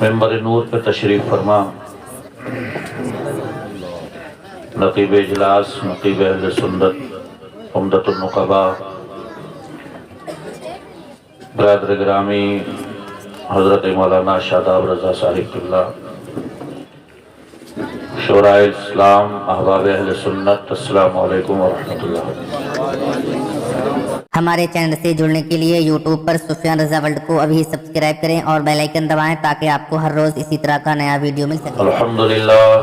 Member नूर पे तशरीफ़ फरमा नक़ीब इजलास, नक़ीब अहले सुन्नत उम्दतुन नुक़बा, बरादर गिरामी हज़रत मौलाना शादाब रज़ा साहिब क़िबला, शोराए इस्लाम, अहबाब अहले सुन्नत, अस्सलामु अलैकुम व रहमतुल्लाह। हमारे चैनल से जुड़ने के लिए यूट्यूब पर सुफियान रज़ा वर्ल्ड को अभी सब्सक्राइब करें और बेल आइकन दबाएं ताकि आपको हर रोज इसी तरह का नया वीडियो मिल सके। अल्हम्दुलिल्लाह,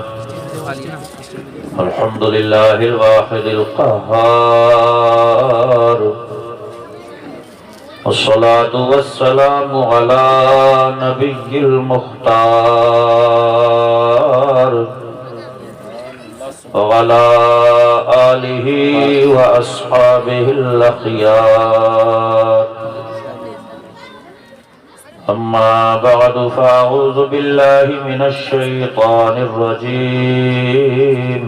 अल्हम्दुलिल्लाहिल वाहिदिल क़हार, वस्सलातु वस्सलामु अला नबिय्यिल मुख्तार व अला आलिहि व अस्हाबिहिल अख़यार। अम्मा बअद फ़अऊज़ु बिल्लाहि मिनश शैतानिर रजीम।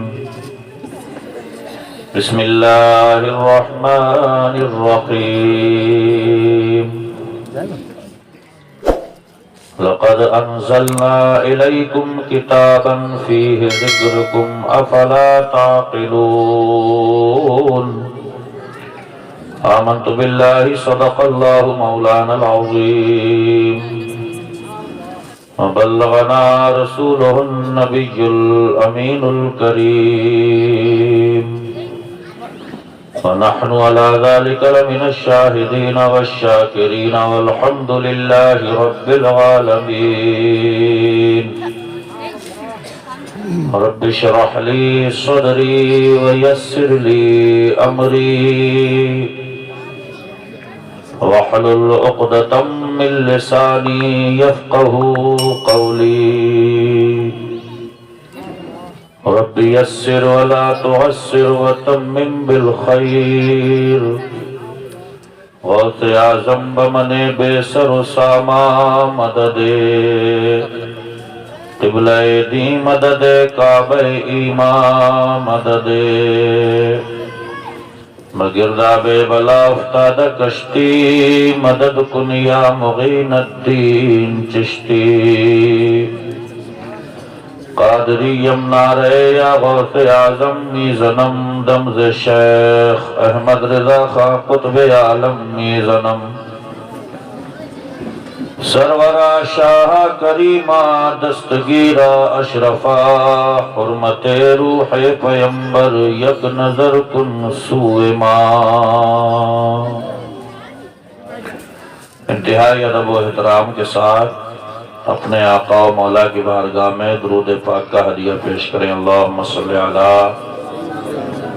बिस्मिल्लाहिर रहमानिर रहीम। लक़द अंज़लना इलैकुम किताबन फ़ीहि ज़िक्रुकुम अफ़ला ताक़िलून। आमन्तु बिल्लाहि सदक़ल्लाहु मौलानल अज़ीम व बल्लगना रसूलुहुन नबियुल अमीनुल करीम व नहनु अला ज़ालिका लमिनश शाहिदीन वश्शाकिरीन वल्हम्दुलिल्लाहि रब्बिल आलमीन। रब्बि इश्रह ली सदरी व यस्सिर ली अमरी वहलुल उक़दतम मिन लिसानी यफ़क़हू क़ौली। रब्बि यस्सिर व ला तुअस्सिर व तम्मिम बिल खैर। गौसे आज़म बमने बेसर सामा मददे, क़िबला-ए दी मददे, काबा-ए ईमा मददे। मगिरदाबे बला उफ्ताद कश्ती मदद कुनिया मुग़ीनुद्दीन चिश्ती। क़ादरी यमनारे या गौसे आज़म मीज़नम दमज़े शेख अहमद रज़ा खां क़ुत्ब-ए आलम मीज़नम। सरवरा शाह करीमा दस्तगीरा अशरफा हुर्मते रूहे पैगंबर यक नजर कुन सूए मां। इंतहाई अदब व एहतराम के साथ अपने आका व मौला की बारगाह में दुरूद पाक का हदिया पेश करें। अल्लाहुम्मा सल्लि अला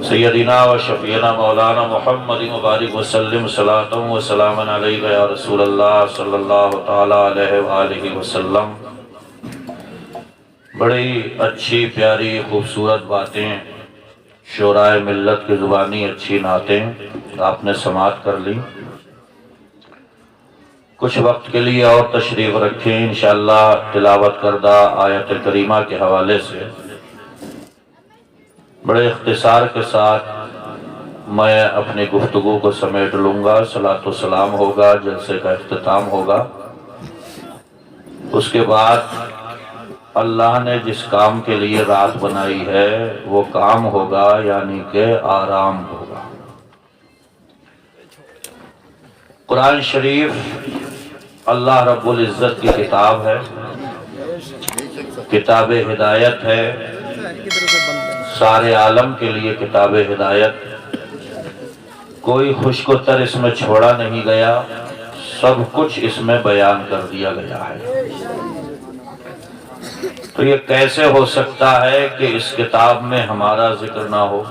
सय्यदिना व शफ़ीना मौलाना मुहम्मद मुबारक वसल्लम सलातम व सलामन अलैका या रसूलल्लाह सल्लल्लाहु तआला अलैहि व आलिहि वसल्लम। बड़ी अच्छी प्यारी खूबसूरत बातें, शोराए मिल्लत की ज़ुबानी अच्छी नातें आपने समाअत कर ली। कुछ वक्त के लिए और तशरीफ़ रखें, इंशाअल्लाह तिलावत करदा आयत करीमा के हवाले से बड़े इख्तिसार के साथ मैं अपनी गुफ्तगू को समेट लूँगा। सलातो सलाम होगा, जलसे का इख्तिताम होगा। उसके बाद अल्लाह ने जिस काम के लिए रात बनाई है वो काम होगा, यानी कि आराम होगा। कुरान शरीफ अल्लाह रब्बुल इज़्ज़त की किताब है, किताब हिदायत है, सारे आलम के लिए किताब हिदायत। कोई खुशकोतर इसमें छोड़ा नहीं गया, सब कुछ इसमें बयान कर दिया गया है। तो ये कैसे हो सकता है कि इस किताब में हमारा जिक्र ना हो।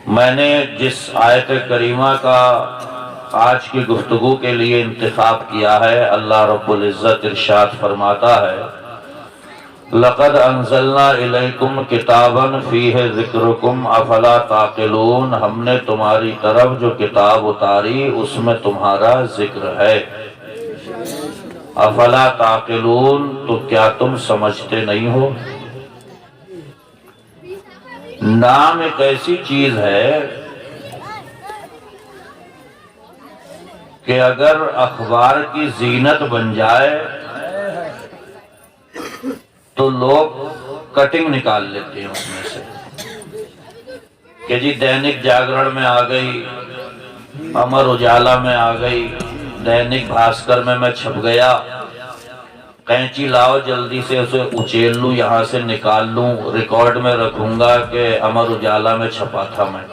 मैंने जिस आयत करीमा का आज की गुफ्तगू के लिए इंतखाब किया है, अल्लाह रब्बुल इज़्ज़त इरशाद फरमाता है, लक़द अंज़लना इलैकुम किताबन फ़ीहि ज़िक्रुकुम अफ़ला ताक़िलून। हमने तुम्हारी तरफ जो किताब उतारी उसमें तुम्हारा जिक्र है। अफ़ला ताक़िलून, तो क्या तुम समझते नहीं हो। नाम एक ऐसी चीज है कि अगर अखबार की जीनत बन जाए तो लोग कटिंग निकाल लेते हैं उसमें से कि जी दैनिक जागरण में आ गई, अमर उजाला में आ गई, दैनिक भास्कर में मैं छप गया, कैंची लाओ जल्दी से उसे उचेल लूं, यहां से निकाल लूं, रिकॉर्ड में रखूंगा कि अमर उजाला में छपा था मैं।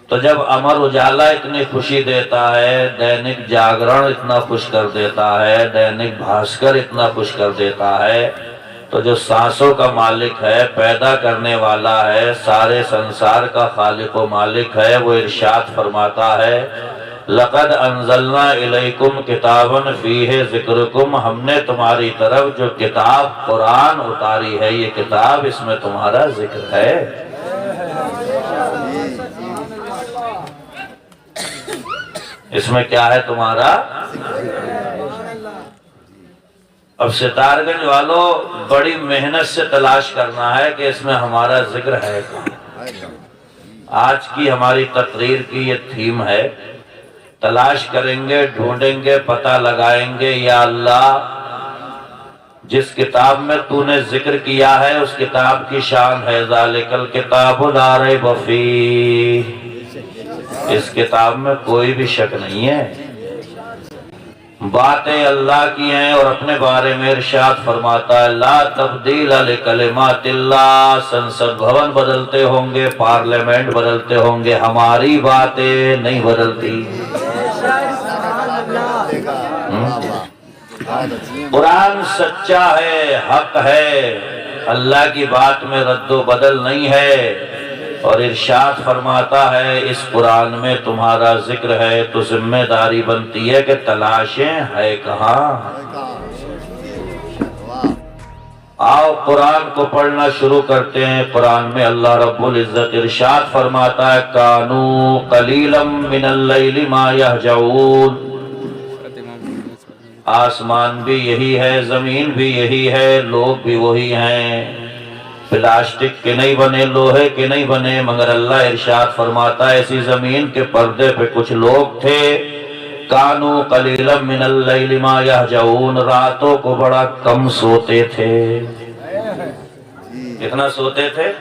तो जब अमर उजाला इतनी खुशी देता है, दैनिक जागरण इतना खुश कर देता है, दैनिक भास्कर इतना खुश कर देता है, तो जो सांसों का मालिक है, पैदा करने वाला है, सारे संसार का खालिक व मालिक है, वो इरशाद फरमाता है, लक़द अंज़लना इलैकुम किताबन फ़ीहि ज़िक्रुकुम, हमने तुम्हारी तरफ जो किताब कुरान उतारी है, ये किताब, इसमें तुम्हारा जिक्र है। इसमें क्या है तुम्हारा? अब सितारगंज वालों बड़ी मेहनत से तलाश करना है कि इसमें हमारा जिक्र है कहाँ। आज की हमारी तकरीर की ये थीम है, तलाश करेंगे, ढूंढेंगे, पता लगाएंगे, या अल्लाह जिस किताब में तूने जिक्र किया है उस किताब की शान है, ज़ालिकल किताबु ला रैब फीह, इस किताब में कोई भी शक नहीं है। बातें अल्लाह की हैं और अपने बारे में इरशाद फरमाता है, ला तब्दील लिकलिमातिल्लाह, संसद भवन बदलते होंगे, पार्लियामेंट बदलते होंगे, हमारी बातें नहीं बदलती। कुरान सच्चा है, हक है, अल्लाह की बात में रद्दो बदल नहीं है। और इरशाद फरमाता है, इस कुरान में तुम्हारा जिक्र है, तो जिम्मेदारी बनती है कि तलाशें है कहाँ। आओ कुरान को पढ़ना शुरू करते हैं। कुरान में अल्लाह रब्बुल इज्जत इरशाद फरमाता है, कानू कलीलम मिनल लैली मा यहजऊन, आसमान भी यही है, जमीन भी यही है, लोग भी वही हैं, प्लास्टिक के नहीं बने, लोहे के नहीं बने, मगर अल्लाह इरशाद फरमाता है, ऐसी जमीन के पर्दे पे कुछ लोग थे, कानू कलीलम मिनल लैली मा यहजऊन, रातों को बड़ा कम सोते थे। कितना सोते थे?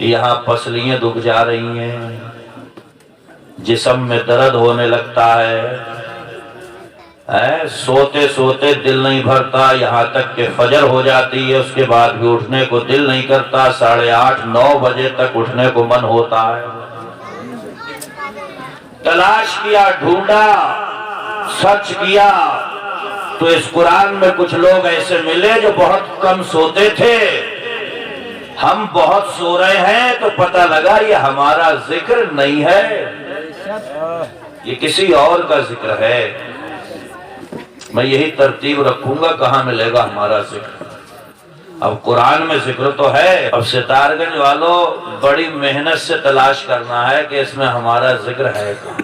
यहाँ पसलियां दुख जा रही हैं, जिस्म में दर्द होने लगता है, सोते सोते दिल नहीं भरता, यहाँ तक कि फजर हो जाती है, उसके बाद भी उठने को दिल नहीं करता, 8:30-9 बजे तक उठने को मन होता है। तलाश किया, ढूंढा, सर्च किया, तो इस कुरान में कुछ लोग ऐसे मिले जो बहुत कम सोते थे। हम बहुत सो रहे हैं तो पता लगा ये हमारा जिक्र नहीं है, ये किसी और का जिक्र है। मैं यही तरतीब रखूंगा, कहाँ मिलेगा हमारा जिक्र। अब कुरान में जिक्र तो है। अब सितारगंज वालों बड़ी मेहनत से तलाश करना है कि इसमें हमारा जिक्र है कहाँ।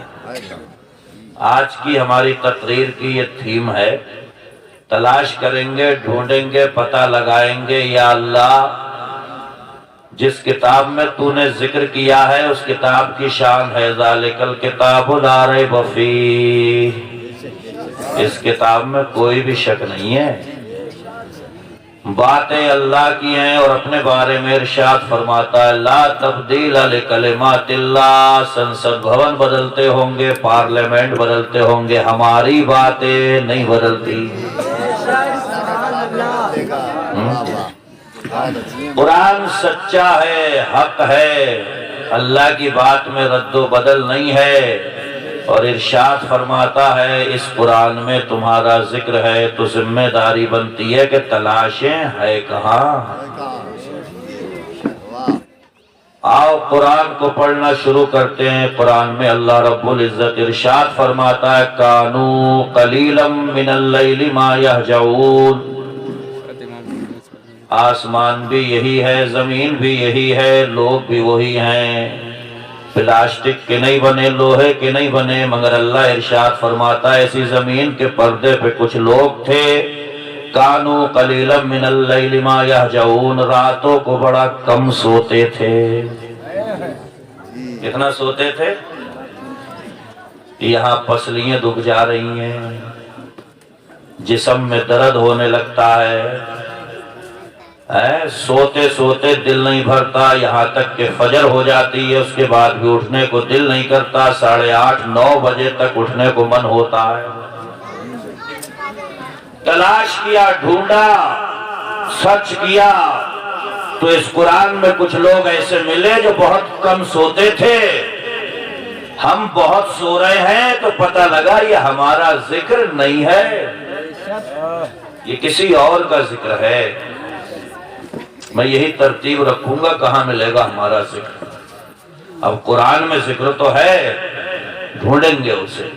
आज की हमारी तकरीर की ये थीम है, तलाश करेंगे, ढूंढेंगे, पता लगाएंगे, या अल्लाह जिस किताब में तूने जिक्र किया है उस किताब की शान है, ज़ालिकल किताबु ला रैब फीह, इस किताब में कोई भी शक नहीं है। बातें अल्लाह की हैं और अपने बारे में इरशाद फरमाता है, ला तब्दील लिकलिमातिल्लाह, संसद भवन बदलते होंगे, पार्लियामेंट बदलते होंगे, हमारी बातें नहीं बदलती। कुरान सच्चा है, हक है, अल्लाह की बात में रद्दो बदल नहीं है। और इरशाद फरमाता है, इस कुरान में तुम्हारा जिक्र है, तो जिम्मेदारी बनती है कि तलाशें है कहाँ। आओ कुरान को पढ़ना शुरू करते हैं। कुरान में अल्लाह रब्बुल इज्जत इरशाद फरमाता है, कानू कलीलम मिनल लैली मा यहजऊन, आसमान भी यही है, जमीन भी यही है, लोग भी वही हैं, प्लास्टिक के नहीं बने, लोहे के नहीं बने, मगर अल्लाह इरशाद फरमाता है, ऐसी जमीन के पर्दे पे कुछ लोग थे, कानू कलीलम मिनल लैली मा यहजऊन, रातों को बड़ा कम सोते थे। कितना सोते थे? यहाँ पसलियां दुख जा रही हैं, जिस्म में दर्द होने लगता है, सोते सोते दिल नहीं भरता, यहाँ तक कि फजर हो जाती है, उसके बाद भी उठने को दिल नहीं करता, 8:30-9 बजे तक उठने को मन होता है। तलाश किया, ढूंढा, सर्च किया तो इस कुरान में कुछ लोग ऐसे मिले जो बहुत कम सोते थे। हम बहुत सो रहे हैं तो पता लगा ये हमारा जिक्र नहीं है, ये किसी और का जिक्र है। मैं यही तरतीब रखूंगा, कहां मिलेगा हमारा जिक्र। अब कुरान में जिक्र तो है, ढूंढेंगे उसे।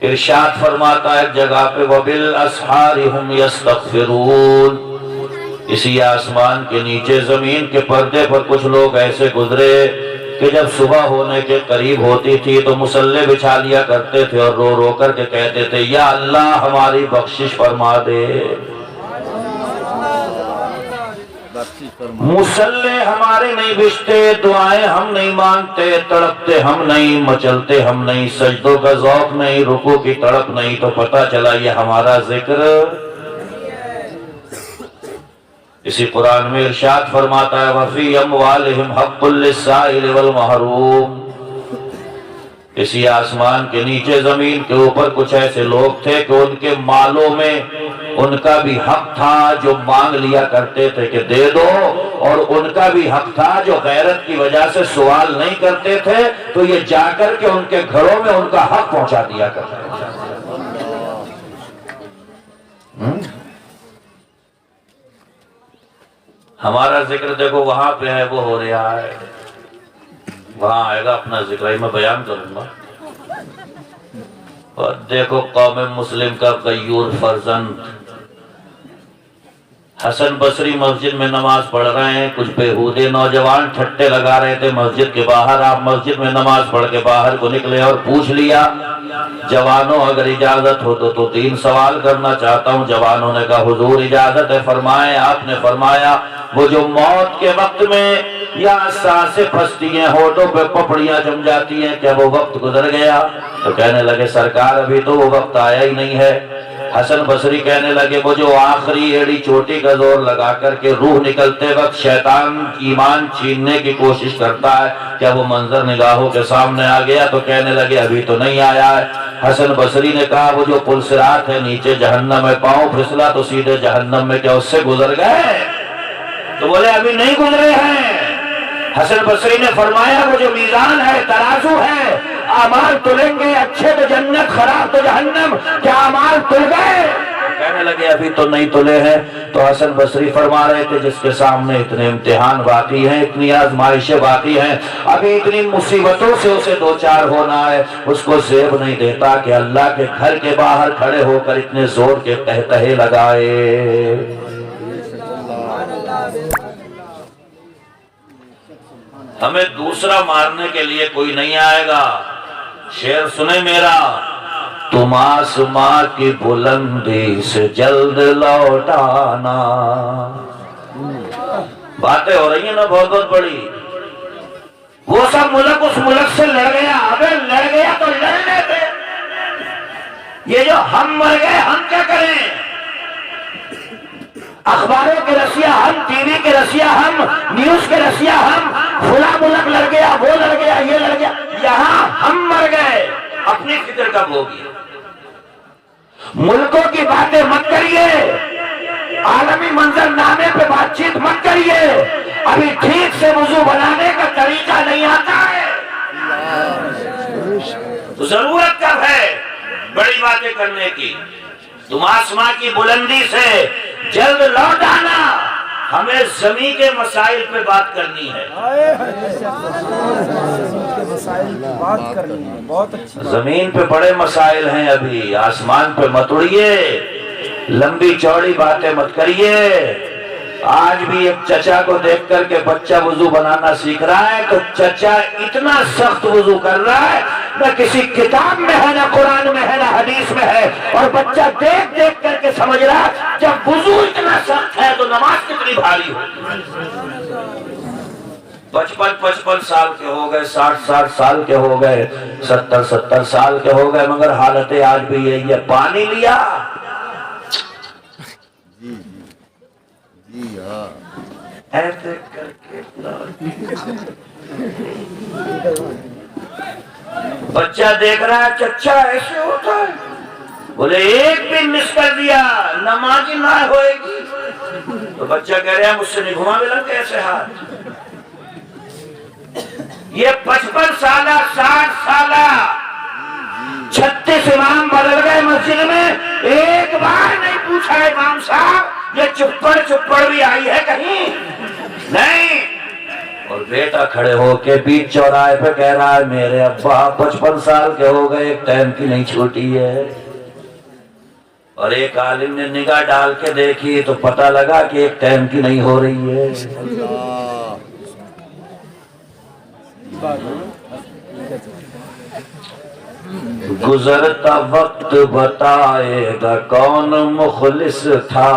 इरशाद फरमाता है एक जगह पे, वबिल अस्हारी हुम यस्तगफिरून। इसी आसमान के नीचे जमीन के पर्दे पर कुछ लोग ऐसे गुजरे कि जब सुबह होने के करीब होती थी तो मुसल्ले बिछा लिया करते थे और रो रो कर के कहते थे, या अल्लाह हमारी बख्शिश फरमा दे। मुसल्ले हमारे नहीं बिछते, दुआएं हम नहीं मांगते, तड़पते हम नहीं, मचलते हम नहीं, सजदों का ज़ौक़ नहीं, रुकू की तड़प नहीं, तो पता चला ये हमारा जिक्र। इसी कुरान में इरशाद फरमाता है, वफ़ी अम्वालिहिम हक़्क़ुल लिस्साइल वल महरूम। इसी आसमान के नीचे जमीन के ऊपर कुछ ऐसे लोग थे कि उनके मालों में उनका भी हक था जो मांग लिया करते थे कि दे दो, और उनका भी हक था जो गैरत की वजह से सवाल नहीं करते थे, तो ये जाकर के उनके घरों में उनका हक पहुंचा दिया करते थे। हमारा जिक्र देखो वहां पे है, वो हो रहा है, वहां आएगा अपना जिक्र, मैं बयान करूंगा। और देखो कौम मुस्लिम का गयूर फर्जंद हसन बसरी मस्जिद में नमाज पढ़ रहे हैं, कुछ बेहूदे नौजवान ठट्टे लगा रहे थे मस्जिद के बाहर। आप मस्जिद में नमाज पढ़ के बाहर को निकले और पूछ लिया, जवानों अगर इजाजत हो तो 3 सवाल करना चाहता हूँ। जवानों ने कहा हुजूर इजाजत है, फरमाए। आपने फरमाया वो जो मौत के वक्त में या सांसें फंसती हैं, होठों पे पपड़ियां जम जाती हैं, क्या वो वक्त गुजर गया? तो कहने लगे सरकार अभी तो वो वक्त आया ही नहीं है। हसन बसरी कहने लगे वो जो आखिरी एड़ी चोटी का जोर लगा करके रूह निकलते वक्त शैतान ईमान छीनने की कोशिश करता है, क्या वो मंजर निगाहों के सामने आ गया? तो कहने लगे अभी तो नहीं आया है। हसन बसरी ने कहा वो जो पुलसिरात है नीचे जहन्नम में, पांव फिसला तो सीधे जहन्नम में, क्या उससे गुजर गए? तो बोले अभी नहीं गुजरे हैं। हसन बसरी ने फरमाया वो जो मीजान है, तराजू है, अमाल तुलेंगे, अच्छे तो जन्नत, खराब तो जहन्नम, क्या अमाल तुल गए? कहने लगे अभी तो नहीं तुले हैं। तो हसन बसरी फरमा रहे थे जिसके सामने इतने इम्तिहान बाकी हैं, इतनी आजमाइशें बाकी हैं, अभी इतनी मुसीबतों से उसे 2-4 होना है, उसको जेब नहीं देता कि अल्लाह के घर के बाहर खड़े होकर इतने जोर के तहतहे लगाए। हमें दूसरा मारने के लिए कोई नहीं आएगा। शेर सुने मेरा, तुम आसमां की बुलंदी से जल्द लौटाना। बातें हो रही है ना बहुत बहुत बड़ी। वो सब मुल्क उस मुल्क से लड़ गया, अबे लड़ गया तो लड़ने दे। ये जो हम मर गए हम क्या करें? अखबारों के रसिया हम, टीवी के रसिया हम, न्यूज के रसिया हम, फुला मुल्क लड़ गया, वो लड़ गया, ये लड़ गया, यहाँ हम मर गए। अपनी फिक्र कब होगी? मुल्कों की बातें मत करिए, आलमी मंजरनामे पे बातचीत मत करिए, अभी ठीक से वुजू बनाने का तरीका नहीं आता है। तो जरूरत कब है बड़ी बातें करने की? तुम आसमां की बुलंदी से जल्द लौट आना। हमें जमीन के मसाइल पे बात करनी है। बहुत अच्छी। जमीन पे बड़े मसाइल हैं अभी, आसमान पे मत उड़िए, लंबी चौड़ी बातें मत करिए। आज भी एक चचा को देख करके बच्चा वुजू बनाना सीख रहा है, तो चचा इतना सख्त वुजू कर रहा है, न किसी किताब में है, न कुरान में है, न हदीस में है, और बच्चा देख देख करके समझ रहा है जब वुजू इतना सख्त है तो नमाज कितनी भारी हो। 55 साल के हो गए, 60 साल के हो गए, 70 साल के हो गए, मगर हालतें आज भी यही है। पानी लिया ऐसे करके बच्चा देख रहा है चच्चा ऐसे होता है, बोले एक भी मिस कर दिया नमाज ना होएगी। तो बच्चा कह रहा है मुझसे नहीं घुमा मिला कैसे हाथ। ये 55 साल 60 साल 36 इमाम बदल गए मस्जिद में, एक बार नहीं पूछा इमाम साहब ये चुप्पड़ भी आई है कहीं नहीं। और बेटा खड़े होके बीच चौराहे पे कह रहा है मेरे अब्बा 55 साल के हो गए, एक टाइम की नहीं छूटी है। और एक आलिम ने निगाह डाल के देखी तो पता लगा कि एक टाइम की नहीं हो रही है। गुजरता वक्त बताएगा कौन मुखलिस था।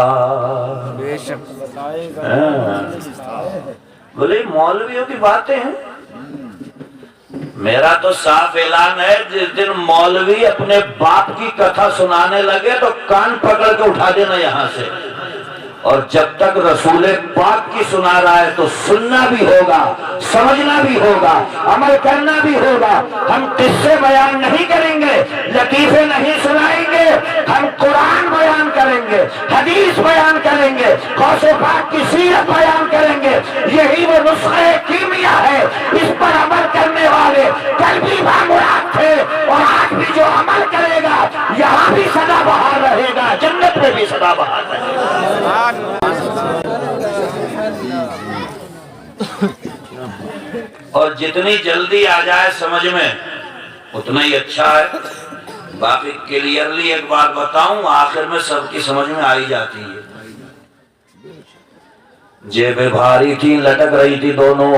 बोले मौलवियों की बातें हैं, मेरा तो साफ ऐलान है जिस दिन मौलवी अपने बाप की कथा सुनाने लगे तो कान पकड़ के उठा देना यहां से। और जब तक रसूल पाक की सुना रहा है तो सुनना भी होगा, समझना भी होगा, अमल करना भी होगा। हम किस्से बयान नहीं करेंगे, लतीफे नहीं सुनाएंगे, हम कुरान बयान करेंगे, हदीस बयान करेंगे, गौसे पाक की सीरत बयान करेंगे। यही वो नुस्खे कीमिया है, इस पर अमल करने वाले कल भी बामुराद थे और आज भी जो अमल करेगा यहाँ भी सदा बहार रहेगा, जन्नत में भी सदा बहार रहेगा। और जितनी जल्दी आ जाए समझ में उतना ही अच्छा है। बाकी क्लियरली एक बात बताऊं, आखिर में सबकी समझ में आ ही जाती है। जेबें भारी थी, लटक रही थी दोनों।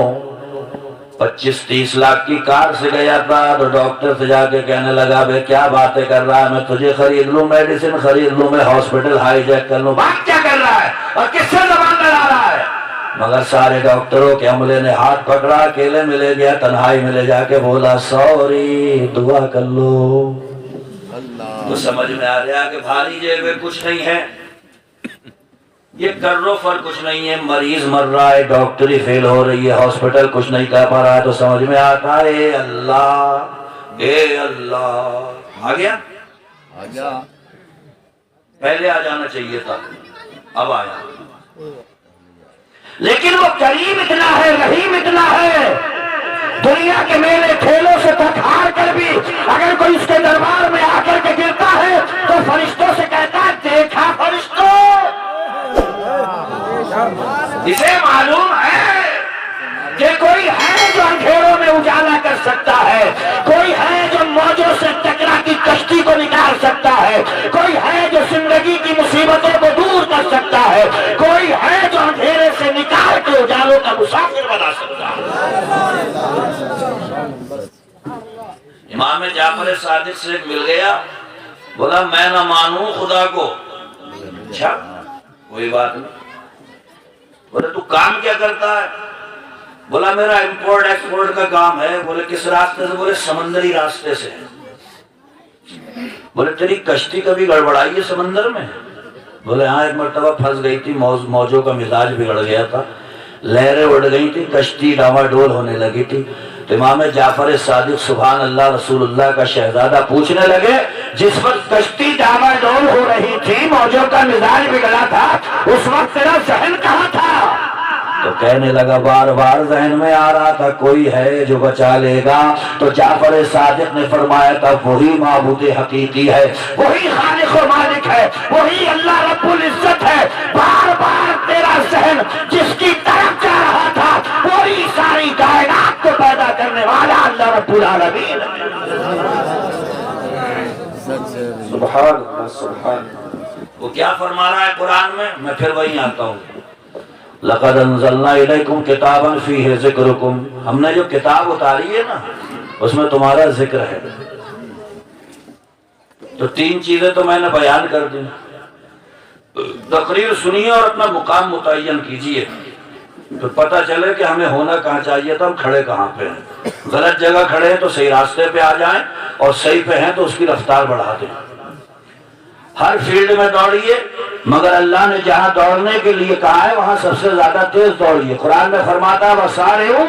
25-30 लाख की कार से गया था तो डॉक्टर से जाके कहने लगा बे क्या बातें कर रहा है, मैं तुझे खरीद लूं, मेडिसिन खरीद लूं, मैं हॉस्पिटल हाईजैक कर लूं। बात क्या कर रहा है और किससे जबान लड़ा रहा है। मगर सारे डॉक्टरों के अमले ने हाथ पकड़ा, अकेले मिले गया, तन्हाई मिले जाके बोला सॉरी दुआ कर लो। तो समझ में आ गया कि भारी जेबें कुछ नहीं है, ये कर्रो फर कुछ नहीं है। मरीज मर रहा है, डॉक्टरी फेल हो रही है, हॉस्पिटल कुछ नहीं कर पा रहा है, तो समझ में आता है ए अल्लाह ए अल्लाह। आ गया पहले आ जाना चाहिए था, अब आया। लेकिन वो करीम इतना है, रहीम इतना है, दुनिया के मेले ठेलों से थक हार कर भी अगर कोई उसके दरबार में आकर के गिरता है तो फरिश्तों से कहता है देखा फरिश्तों। इसे मालूम है कि कोई है जो अंधेरों में उजाला कर सकता है, कोई है जो मौजों से टकरा की कश्ती को निकाल सकता है, कोई है जो जिंदगी की मुसीबतों को दूर कर सकता है, कोई है जो अंधेरे से निकाल के उजालों का मुसाफिर बना सकता है। इमाम जाफर सादिक से मिल गया, बोला मैं ना मानूं खुदा को। अच्छा कोई बात नहीं। बोले तू काम क्या करता है। बोला मेरा इंपोर्ट एक्सपोर्ट का काम है। बोले किस रास्ते से। बोले समंदरी रास्ते से। बोले तेरी कश्ती कभी गड़बड़ाई है समंदर में। बोले हाँ एक मर्तबा फंस गई थी, मौजों का मिजाज बिगड़ गया था, लहरें उड़ गई थी, कश्ती डावाडोल होने लगी थी। तो इमाम जाफर सादिक सुभान अल्लाह रसूलुल्लाह का शहजादा पूछने लगे जिस वक्त कश्ती डावाडोल हो रही थी, मौजों का मिजाज बिगड़ा था, उस वक्त तेरा जहन कहाँ था। तो कहने लगा बार बार जहन में आ रहा था कोई है जो बचा लेगा। तो जाफर सादिक ने फरमाया था वही माबूद हकीकी है, वही खालिक और मालिक है, वही अल्लाह रब्बुल इज्जत है। बार बार तेरा जहन जिसकी तरफ जा रहा था वही सारी कायनात को पैदा करने वाला अल्लाह रब्बुल आलमीन। सुभान अल्लाह सुभान। वो क्या फरमा रहा है कुरान में, मैं फिर वहीं आता हूँ। लक़द अंज़लना इलैकुम किताबन फ़ीहि ज़िक्रुकुम, हमने जो किताब उतारी है ना उसमें तुम्हारा जिक्र है। तो 3 चीजें तो मैंने बयान कर दी। तकरीर सुनिए और अपना मुकाम मुतय्यन कीजिए तो पता चले कि हमें होना कहाँ चाहिए था, हम खड़े कहाँ पे हैं। गलत जगह खड़े हैं तो सही रास्ते पे आ जाएं और सही पे हैं तो उसकी रफ्तार बढ़ा दें। हर फील्ड में दौड़िए, मगर अल्लाह ने जहां दौड़ने के लिए कहा है वहां सबसे ज्यादा तेज दौड़िए। कुरान में फरमाता है वसारिऊ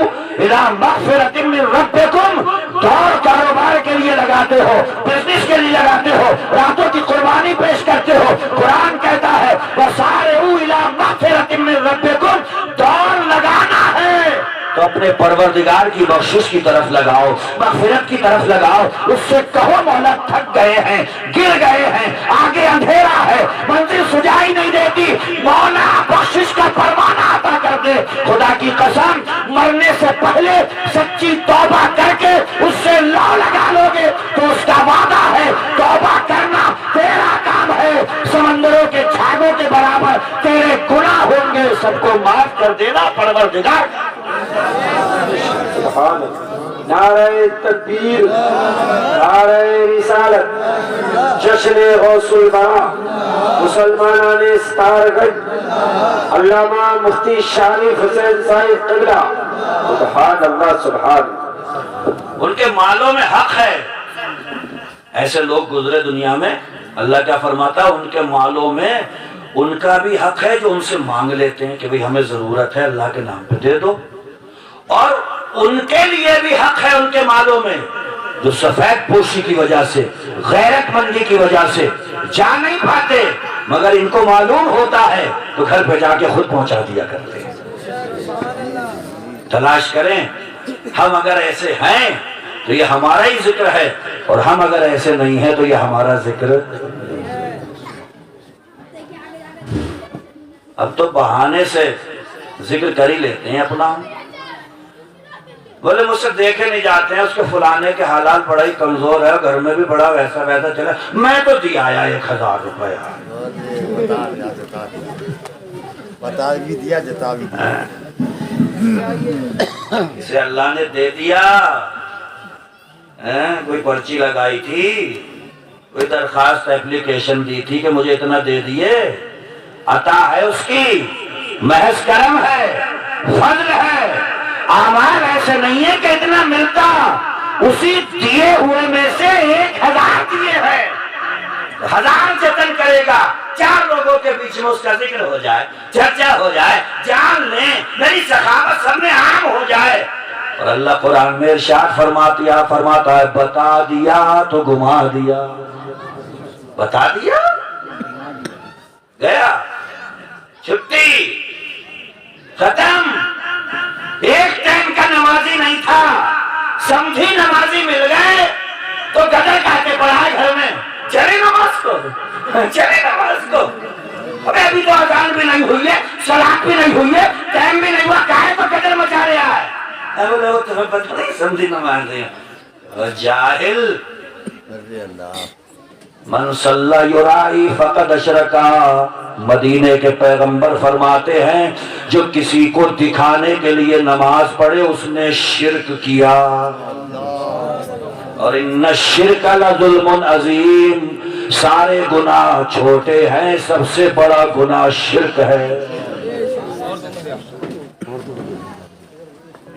इला मग़फ़िरतिम मिन रब्बिकुम, दौड़ कारोबार के लिए लगाते हो, बिजनेस के लिए लगाते हो, रातों की कुर्बानी पेश करते हो। कुरान कहता है वसारिऊ इला मग़फ़िरतिम मिन रब्बिकुम, दौड़ लगाना है तो अपने परवरदिगार की बख्शिश की तरफ लगाओ, मग़फ़िरत की तरफ लगाओ। उससे कहो मौला थक गए हैं, गिर गए हैं, आगे अंधेरा है, मंजिल सुझाई नहीं देती, मौला बख्शिश का फरमाना अता कर दे। खुदा की कसम, मरने से पहले सच्ची तौबा करके उससे लौ लगा लोगे तो उसका वादा है तौबा करना तेरा काम है। समंदरों के छागों के बराबर तेरे गुनाह होंगे, सबको माफ कर देना परवरदिगार। नारे तकबीर, नारे रिसालत, जश्न गौसुल बरा, मुसलमानाने स्टारगढ़, अल्लामा मुफ्ती शारिफ हुसैन साहिब क़िबला, सुभान अल्लाह सुभान। उनके मालों में हक है। ऐसे लोग गुजरे दुनिया में, अल्लाह क्या फरमाता है उनके मालों में उनका भी हक है जो उनसे मांग लेते हैं कि भाई हमें जरूरत है, अल्लाह के नाम पे दे दो। और उनके लिए भी हक है उनके मालों में जो सफेद पोशी की वजह से, गैरतमंदी की वजह से जा नहीं पाते, मगर इनको मालूम होता है तो घर पे जाके खुद पहुंचा दिया करते हैं। तलाश करें, हम अगर ऐसे हैं तो ये हमारा ही जिक्र है, और हम अगर ऐसे नहीं है तो ये हमारा जिक्र। अब तो बहाने से जिक्र कर ही लेते हैं अपना। बोले मुझसे देखे नहीं जाते हैं, उसके फुलाने के हालात बड़ा ही कमजोर है, घर में भी बड़ा वैसा वैसा चला, मैं तो दिया आया 1000 रुपया। बता भी दिया, जता भी दिया। इसे अल्लाह ने दे दिया। कोई पर्ची लगाई थी, कोई दरखास्त एप्लीकेशन दी थी कि मुझे इतना दे दिए, अता है उसकी, महज करम है, फजल है। आमाल ऐसे नहीं है कि इतना मिलता, उसी दिए हुए में से 1000 दिए हैं। 1000 जतन करेगा, 4 लोगों के बीच में उसका जिक्र हो जाए, चर्चा हो जाए, जान ले मेरी सखावत सबने आम हो जाए। और अल्लाह कुरान में इरशाद फरमाता है बता दिया तो घुमा दिया। बता दिया गया, छुट्टी खत्म। एक टाइम का नमाजी नहीं था, समझी नमाजी मिल गए तो गदर कहते पढ़ा घर में, चले नमाज को, चले नमाज को। अबे अभी तो अजान भी नहीं हुई है, सलात भी नहीं हुई है, टाइम भी नहीं हुआ, काहे तो गदर मचा रहा है। बोले वो तुम्हें पता नहीं, समझी नमाज है जाहिल। मन सल्ला युराई फकद अशरका, मदीने के पैगंबर फरमाते हैं जो किसी को दिखाने के लिए नमाज पढ़े उसने शिर्क किया। और इन्ना शिर्क लज़ुल्मुन अज़ीम, सारे गुनाह छोटे हैं, सबसे बड़ा गुनाह शिर्क है।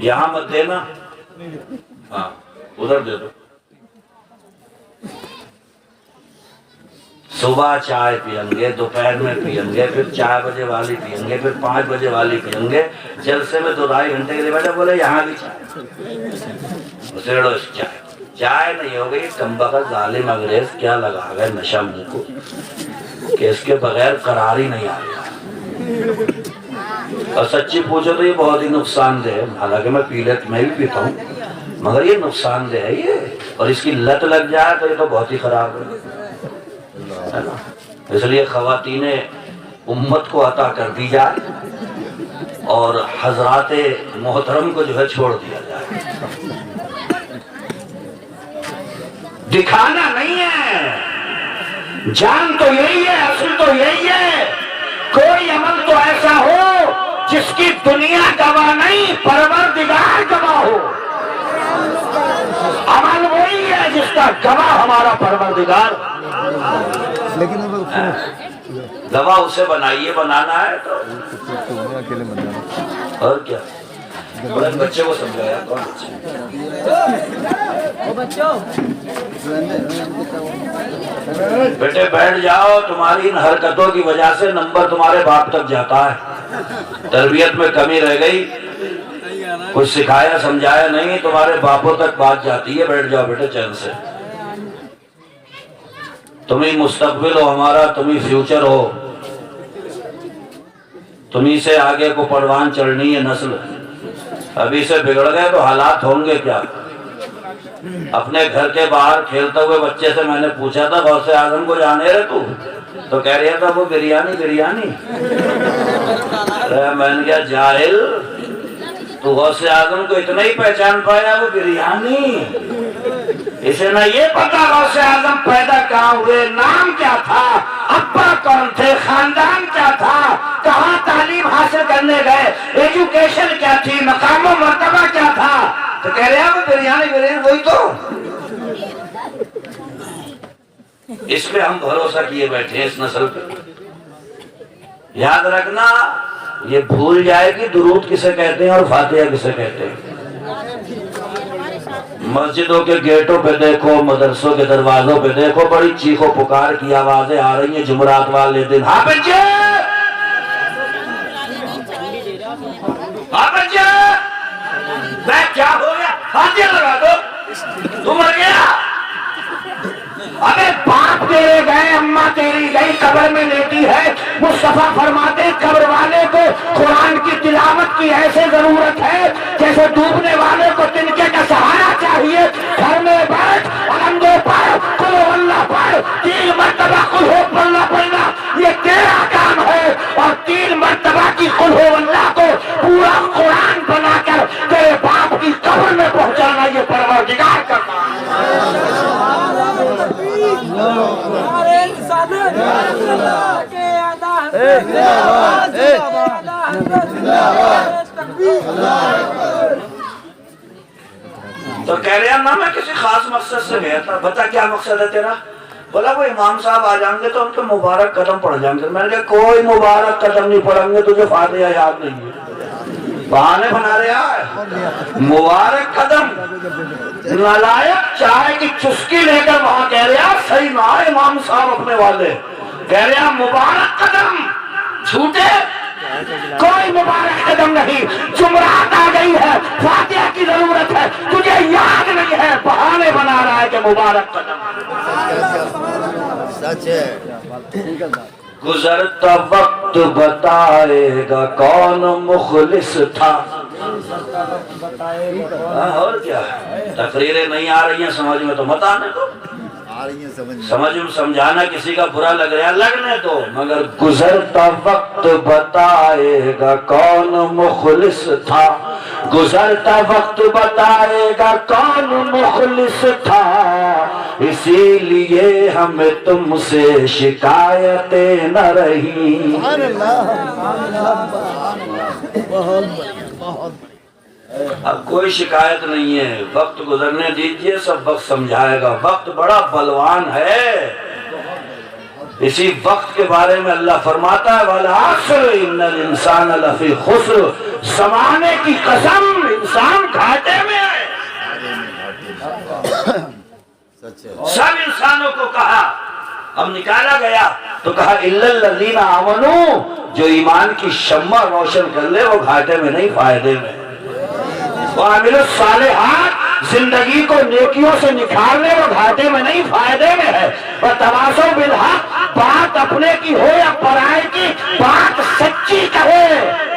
यहां मत देना, हाँ उधर दे दो। सुबह चाय पियेंगे, दोपहर में पियेंगे, फिर 4 बजे वाली पियेंगे, फिर 5 बजे वाली पियेंगे, जलसे में 2-2.5 घंटे के लिए बैठा, बोले यहाँ भी चाय, उसेड़ो इस चाय नहीं हो गई। कमबख्त जालिम अंग्रेज क्या लगा गए नशा मुंह को कि इसके बगैर करार ही नहीं आ रहा। और सच्ची पूछो तो ये बहुत ही नुकसानदेह है। हालांकि मैं मैं भी पीता हूँ, मगर ये नुकसानदेह है ये, और इसकी लत लग जाए तो ये तो बहुत ही खराब है ना। इसलिए ख़वातीने उम्मत को अता कर दी जाए और हजराते मोहतरम को जो है छोड़ दिया जाए। दिखाना नहीं है, जान तो यही है, असल तो यही है। कोई अमल तो ऐसा हो जिसकी दुनिया गवाह नहीं, परवरदिगार गवाह हो। अमल वही है जिसका गवाह हमारा परवरदिगार। लेकिन गवाह उसे बनाना है तो अकेले मत जाना। और क्या। बड़े बच्चे को समझाया। कौन बेटे बैठ जाओ, तुम्हारी इन हरकतों की वजह से नंबर तुम्हारे बाप तक जाता है। तरबियत में कमी रह गई, कुछ सिखाया समझाया नहीं, तुम्हारे बापों तक बात जाती है। बैठ जाओ बेटे चैन से। तुम ही मुस्तकबिल हो हमारा, तुम ही फ्यूचर हो, तुम्ही से आगे को परवान चढ़नी है नस्ल। अभी से बिगड़ गए तो हालात होंगे क्या। अपने घर के बाहर खेलते हुए बच्चे से मैंने पूछा था गौसे आजम को जाने रे तू, तो कह रहा था वो बिरयानी बिरयानी। मैंने क्या जाहिल, तू गौसे आजम को इतना ही पहचान पाया वो बिरयानी। इसे ना ये पता गौसे आजम पैदा कहाँ हुए, नाम क्या था, अब्बा कौन थे, खानदान क्या था, कहाँ तालीम हासिल करने गए, एजुकेशन क्या थी, मकाम व मर्तबा क्या था। तो कह रहे हैं वो बिरयानी बिरयानी, वही तो। इस पे हम भरोसा किए बैठे हैं, इस नस्ल पे। याद रखना, ये भूल जाएगी दुरूद किसे कहते हैं और फातिहा किसे कहते हैं। मस्जिदों के गेटों पे देखो, मदरसों के दरवाजों पे देखो, बड़ी चीखो पुकार की आवाजें आ रही हैं जुमरात वाले दिन। हाँ बच्चे, हाँ बच्चे, क्या हो गया, फातिहा लगा दो, तू मर गया। अबे बाप तेरे गए, अम्मा तेरी गई, कब्र में लेटी है। मुस्तफा फरमाते कब्र वाले को कुरान की तिलावत की ऐसे जरूरत है जैसे डूबने वाले को तिनके का सहारा चाहिए। घर में बैठ अलहम्दो पढ़, कुल हु अल्लाह पढ़, 3 मरतबा कुल हु पढ़ना पड़ना, ये तेरा काम है। और 3 मरतबा की कुल हु अल्लाह को पूरा कुरान बनाकर तेरे बाप की कब्र में पहुंचाना, ये परवरदिगार का काम तो कह रहे हैं ना, मैं किसी खास मकसद से गया था। बता क्या मकसद है तेरा। बोला वो इमाम साहब आ जाएंगे तो उनके मुबारक कदम पड़ जाएंगे। मैंने कहा कोई मुबारक कदम नहीं पड़ेंगे, तुझे फातिहा याद नहीं है, बहाने बना रहा है। मुबारक कदम नालायक चाय की चुस्की लेकर वहां कह रहा सही ना इमाम साहब अपने वाले, कह रहा मुबारक कदम झूठे, कोई मुबारक कदम नहीं। जुमरात आ गई है, फातिहा की जरूरत है, तुझे याद नहीं है, बहाने बना रहा है कि मुबारक कदम। सच है। गुजरता वक्त बताएगा कौन मुखलिस था। और क्या, तकरीरें नहीं आ रही हैं समझ में तो मत आने दो, आ रही है समझ में समझाना किसी का बुरा लग रहा है लगने दो, मगर गुजरता वक्त बताएगा कौन मुखलिस था। गुजरता वक्त बताएगा कौन मुखलिस था, इसीलिए हमें तुमसे शिकायतें न रही। अब कोई शिकायत नहीं है, वक्त गुजरने दीजिए, सब वक्त समझाएगा। वक्त बड़ा बलवान है। इसी वक्त के बारे में अल्लाह फरमाता है वल आस्र इन्नल इंसान लफी खुस्र, ज़माने की कसम इंसान घाटे में है। सब इंसानों को कहा, अब निकाला गया तो कहा इल्लल लज़ीना आमनू, जो ईमान की शम्मा रोशन कर ले वो घाटे में नहीं फायदे में। सालेहात, जिंदगी को नेकियों से निखारने वो घाटे में नहीं फायदे में है। और तवासो बिल हक, बात अपने की हो या पराये की, बात सच्ची कहे,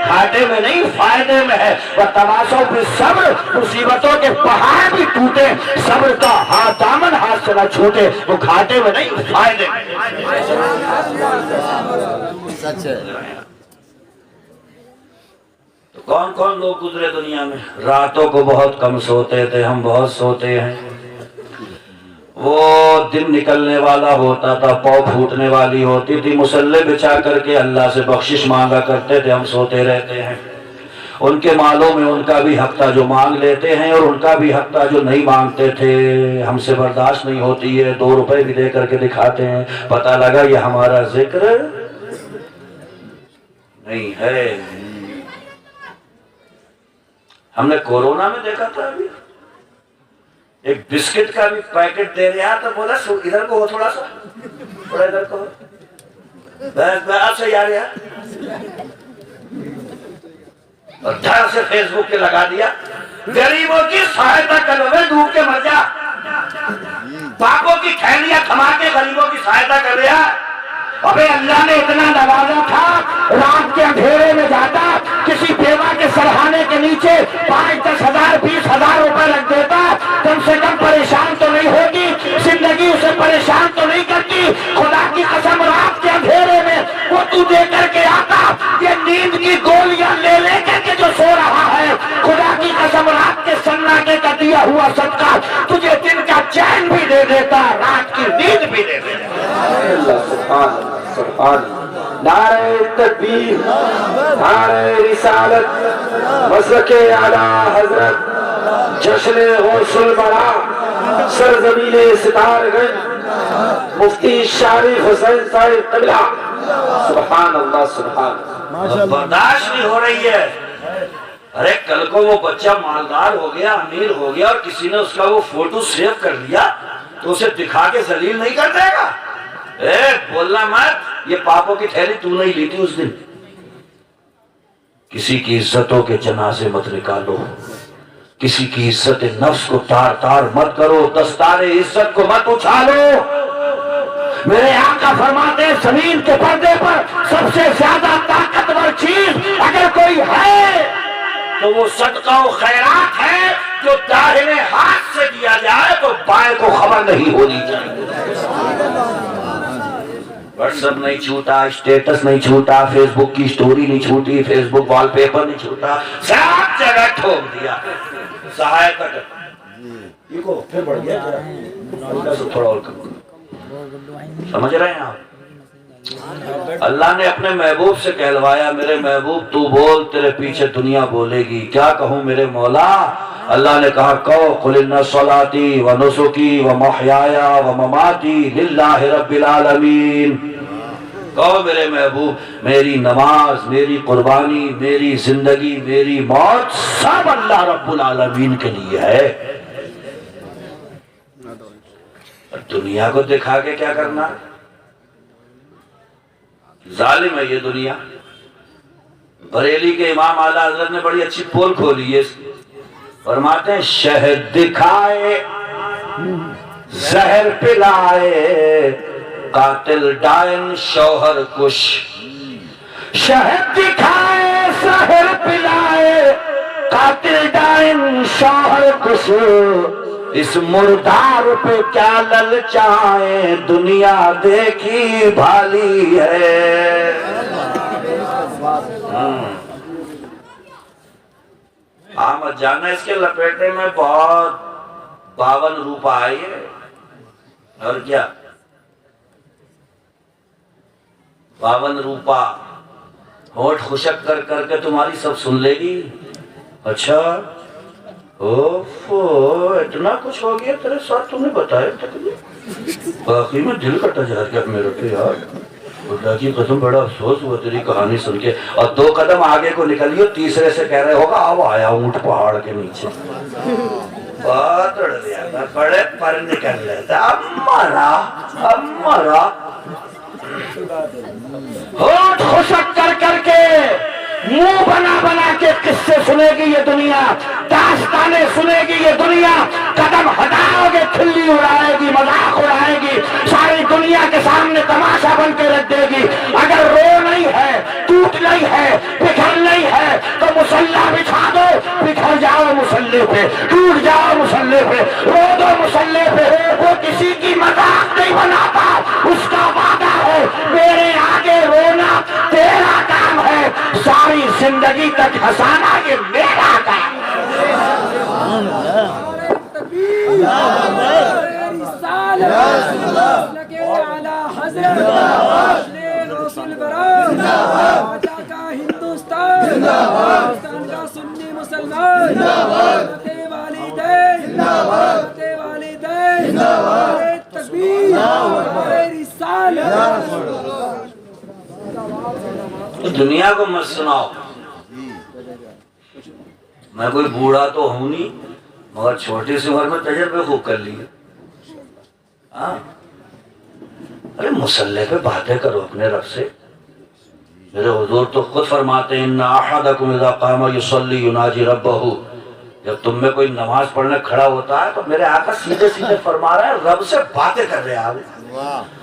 घाटे में नहीं फायदे में है। और तवासो बिल सब्र, मुसीबतों के पहाड़ भी टूटे, सब्र का हाथ दामन हाथ से न छूटे, वो घाटे में नहीं फायदे में। सच है। तो कौन कौन लोग गुजरे दुनिया में। रातों को बहुत कम सोते थे, हम बहुत सोते हैं। वो दिन निकलने वाला होता था, पाँव फूटने वाली होती थी, मुसल्ले बिछा करके अल्लाह से बख्शिश मांगा करते थे, हम सोते रहते हैं। उनके मालों में उनका भी हक था जो मांग लेते हैं, और उनका भी हक था जो नहीं मांगते थे। हमसे बर्दाश्त नहीं होती है, 2 रुपए भी दे करके दिखाते हैं, पता लगा ये हमारा जिक्र नहीं है। हमने कोरोना में देखा था अभी, एक बिस्किट का भी पैकेट दे रहा तो बोला इधर को हो, थोड़ा सा थोड़ा इधर को हो, बस सही आ रहा, और धड़ से फेसबुक पे लगा दिया, गरीबों की सहायता करो, वे डूब के मर जा, पापों की थैलियां थमा के गरीबों की सहायता कर रहा। अबे अल्लाह ने इतना नवाजा था, रात के अंधेरे में जाता, किसी बेवा के सरहाने के नीचे 5-10 हजार 20 हजार रुपए रख देता, कम से कम परेशान तो नहीं होगी, जिंदगी उसे परेशान तो नहीं करती। खुदा की कसम रात के अंधेरे में वो तू दे करके आता, ये नींद की गोलियां ले लेकर के जो सो रहा है, खुदा की कसम रात के सन्नाटे का दिया हुआ सदका तुझे दिन का चैन भी दे देता, रात की नींद भी दे देता। नारे तकबीर, नारे रिसालत, मसलके आला हजरत, जश्न गौसुल बरा, सरजमीने सितारगंज, मुफ्ती शारिफ हुसैन साहिब क़िबला। सुभान अल्लाह, सुभान। बर्दाश्त नहीं हो रही है। अरे कल को वो बच्चा मालदार हो गया, अमीर हो गया, और किसी ने उसका वो फोटो सेव कर लिया तो उसे दिखा के जलील नहीं कर देगा? बोलना मत, ये पापों की थैली तू नहीं ली थी उस दिन। किसी की इज्जतों के जनाजे मत निकालो, किसी की इज्जत नफ्स को तार तार मत करो, दस्तारे इज्जत को मत उछालो। मेरे आका फरमाते हैं जमीन के पर्दे पर सबसे ज्यादा ताकतवर चीज अगर कोई है तो वो सदका और खैरात है, जो दाहिने हाथ से दिया जाए तो बाएं को खबर नहीं होनी चाहिए। व्हाट्सएप नहीं छूटा, स्टेटस नहीं छूटा, फेसबुक की स्टोरी नहीं छूटी, फेसबुक वॉलपेपर नहीं छूटा, सब जगह ठोक दिया। सहायता कर, फिर बढ़ गया, थोड़ा और समझ रहे हैं आप? अल्लाह ने अपने महबूब से कहलवाया, मेरे महबूब तू बोल, तेरे पीछे दुनिया बोलेगी। क्या कहूँ मेरे मौला? अल्लाह ने कहा कहो कुल इन्ना सलाती व नुसुकी व महयाया व ममाती लिल्लाहि रब्बिल आलमीन। कहो मेरे महबूब, मेरी नमाज, मेरी कुर्बानी, मेरी जिंदगी, मेरी मौत सब अल्लाह रब्बुल आलमीन के लिए है। दुनिया को दिखा के क्या करना? जालिम है ये दुनिया। बरेली के इमाम आला हजरत ने बड़ी अच्छी पोल खोली है, फरमाते हैं शहद दिखाए जहर पिलाए कातिल डायन शौहर कुश। शहद दिखाए जहर पिलाए कातिल डायन शौहर कुश। इस मुर्दार पे क्या ललचाए, दुनिया देखी भाली है। मत जाना, इसके लपेटे में बहुत 52 रूपा आई है। और क्या 52 रूपा होठ खुशक कर करके तुम्हारी सब सुन लेगी। अच्छा ओफो, इतना कुछ हो गया तेरे साथ, तुमने बताया तक नहीं। बाकी में दिल कटा जा गया मेरे पे यार, खुदा की कसम बड़ा अफसोस हुआ तेरी कहानी सुन के। और 2 कदम आगे को निकलियो, तीसरे से कह रहे होगा अब आया ऊंट पहाड़ के नीचे। बहुत उड़ गया था, बड़े पर निकल लेता, अब मरा। होठ खुशक कर करके मुंह बना बना के किस्से सुनेगी ये दुनिया, दास्ताने सुनेगी ये दुनिया। कदम हटाओगे खिल्ली उड़ाएगी, मजाक उड़ाएगी, सारी दुनिया के सामने तमाशा बन के रख देगी। अगर रो नहीं है, टूट नहीं है, बिखर नहीं है तो मुसल्ला बिछा दो, बिखर जाओ मुसल्ले पे, टूट जाओ मुसल्ले पे, रो दो मुसल्ले पे। वो किसी की मजाक नहीं बनाता, उसका वादा है मेरे आगे रोना तेरा काम है, सारी जिंदगी तक हंसाना ये मेरा काम है। हिंदुस्तान का सुन्नी मुसलमान दुनिया को मत सुनाओ, मैं कोई बूढ़ा तो हूं नहीं, मगर छोटी सी उम्र में तजर्बे खूब कर लिए। हाँ, अरे मुसल्ले पे बातें करो अपने रब से। मेरे हुजूर तो खुद फरमाते हैं, इन्ना अहदकुम इज़ा क़ामा युसल्ली युनाजी रब्बहू। जब तुम में कोई नमाज पढ़ने खड़ा होता है तो मेरे आका सीधे सीधे फरमा रहा है, रब से बातें कर रहे हैं आप।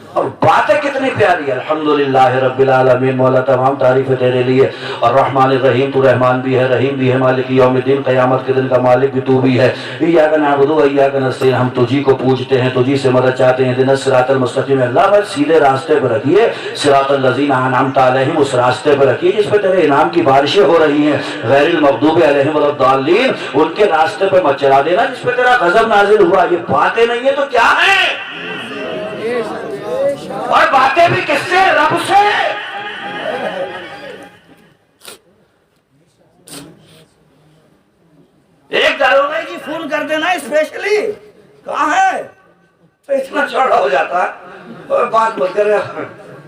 और बातें कितनी प्यारी है। अल्हम्दुलिल्लाह रब्बिल आलमीन, मौला तमाम तारीफ तेरे लिए। और रहमान रहीम, तू रहमान भी है, रहीम भी है, मालिक यौमिद्दीन, क़यामत के दिन का मालिक भी तू भी है। इय्याका नअबुदु व इय्याका नस्तईन, हम तुझी को पूजते हैं, तुझी से मदद चाहते हैं। इहदिनस सिरातल मुस्तकीम, अल्लाह बस सीधे रास्ते पर रखिए। सिरातल लज़ीना अनअमता अलैहिम, उस रास्ते पर रखिए जिस पे तेरे इनाम की बारिशें हो रही हैं। गैरिल मग़दूबि अलैहिम वलद्दाल्लीन, उनके रास्ते पर मत चला देना जिस पे तेरा गज़ब नाज़िल हुआ। ये बातें नहीं है तो क्या है? और बातें भी किससे? रब से। एक दरोगा जी फोन कर देना स्पेशली, कहाँ है तो इतना चौड़ा हो जाता है। और बात मत करे,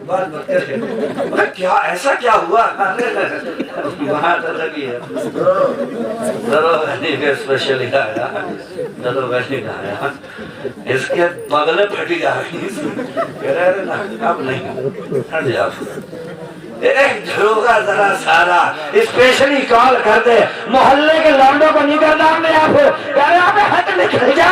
बात मत करे। क्या ऐसा क्या हुआ? बात अलग ही है। दरोगा जी स्पेशली आया, दरोगा जी आया, इसके बगले फटी जा रही। अरे ना, अब नहीं, हट जाओ। एक दरोगा जरा सारा स्पेशली कॉल कर दे, मोहल्ले के लौंडों को निकलना में या फिर अबे हट निकल जा,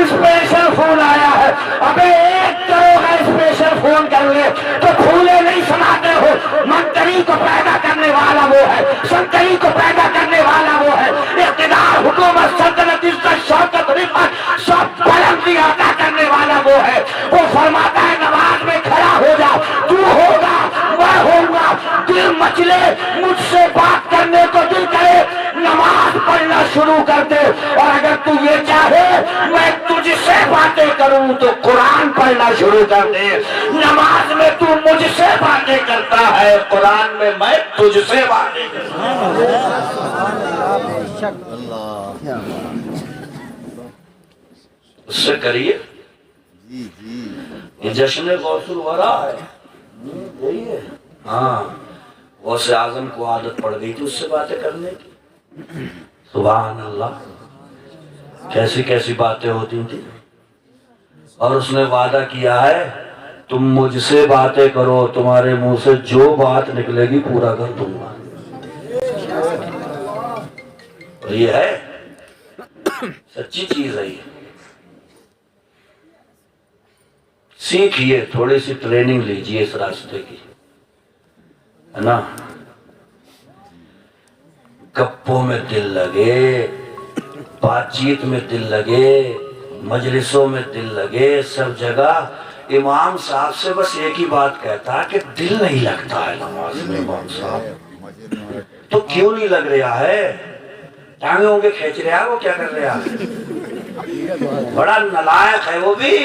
स्पेशल फोन आया है। अबे एक दरोगा स्पेशल फोन कर ले तो फूले नहीं समाते हो। मंत्री को पैदा करने वाला वो है, संतरी को पैदा करने वाला वो है। इक़्तिदार, हुकूमत, सल्तनत, इज्जत, शौकत, रिफ़त सब बुलंदी अता करने वाला वो है। वो फरमाता है नमाज में खड़ा हो जा, तू होगा मैं होऊंगा। दिल मचले, मुझसे बात करने को दिल करे, नमाज पढ़ना शुरू कर दे। और अगर तू ये चाहे मैं तुझसे बातें करूं तो कुरान पढ़ना शुरू कर दे। नमाज में तू मुझसे बातें करता है, कुरान में मैं तुझसे बातें करता हूं। उससे करिए। ये जश्न गौसुल वरा है, यही है। हाँ, गौसे आजम को आदत पड़ गई थी उससे बातें करने की। सुभान अल्लाह, कैसी कैसी बातें होती थी। और उसने वादा किया है, तुम मुझसे बातें करो, तुम्हारे मुंह से जो बात निकलेगी पूरा कर दूंगा। और ये है सच्ची चीज है। ये सीखिए, थोड़ी सी ट्रेनिंग लीजिए इस रास्ते की, है ना। गप्पों में दिल लगे, बातचीत में दिल लगे, मजलिसों में दिल लगे, सब जगह। इमाम साहब से बस एक ही बात कहता कि दिल नहीं लगता है नमाज में। इमाम साहब तो क्यों नहीं लग रहा है? टांगे होंगे खींच रहा है, वो क्या कर रहा है? बड़ा नालायक है वो भी।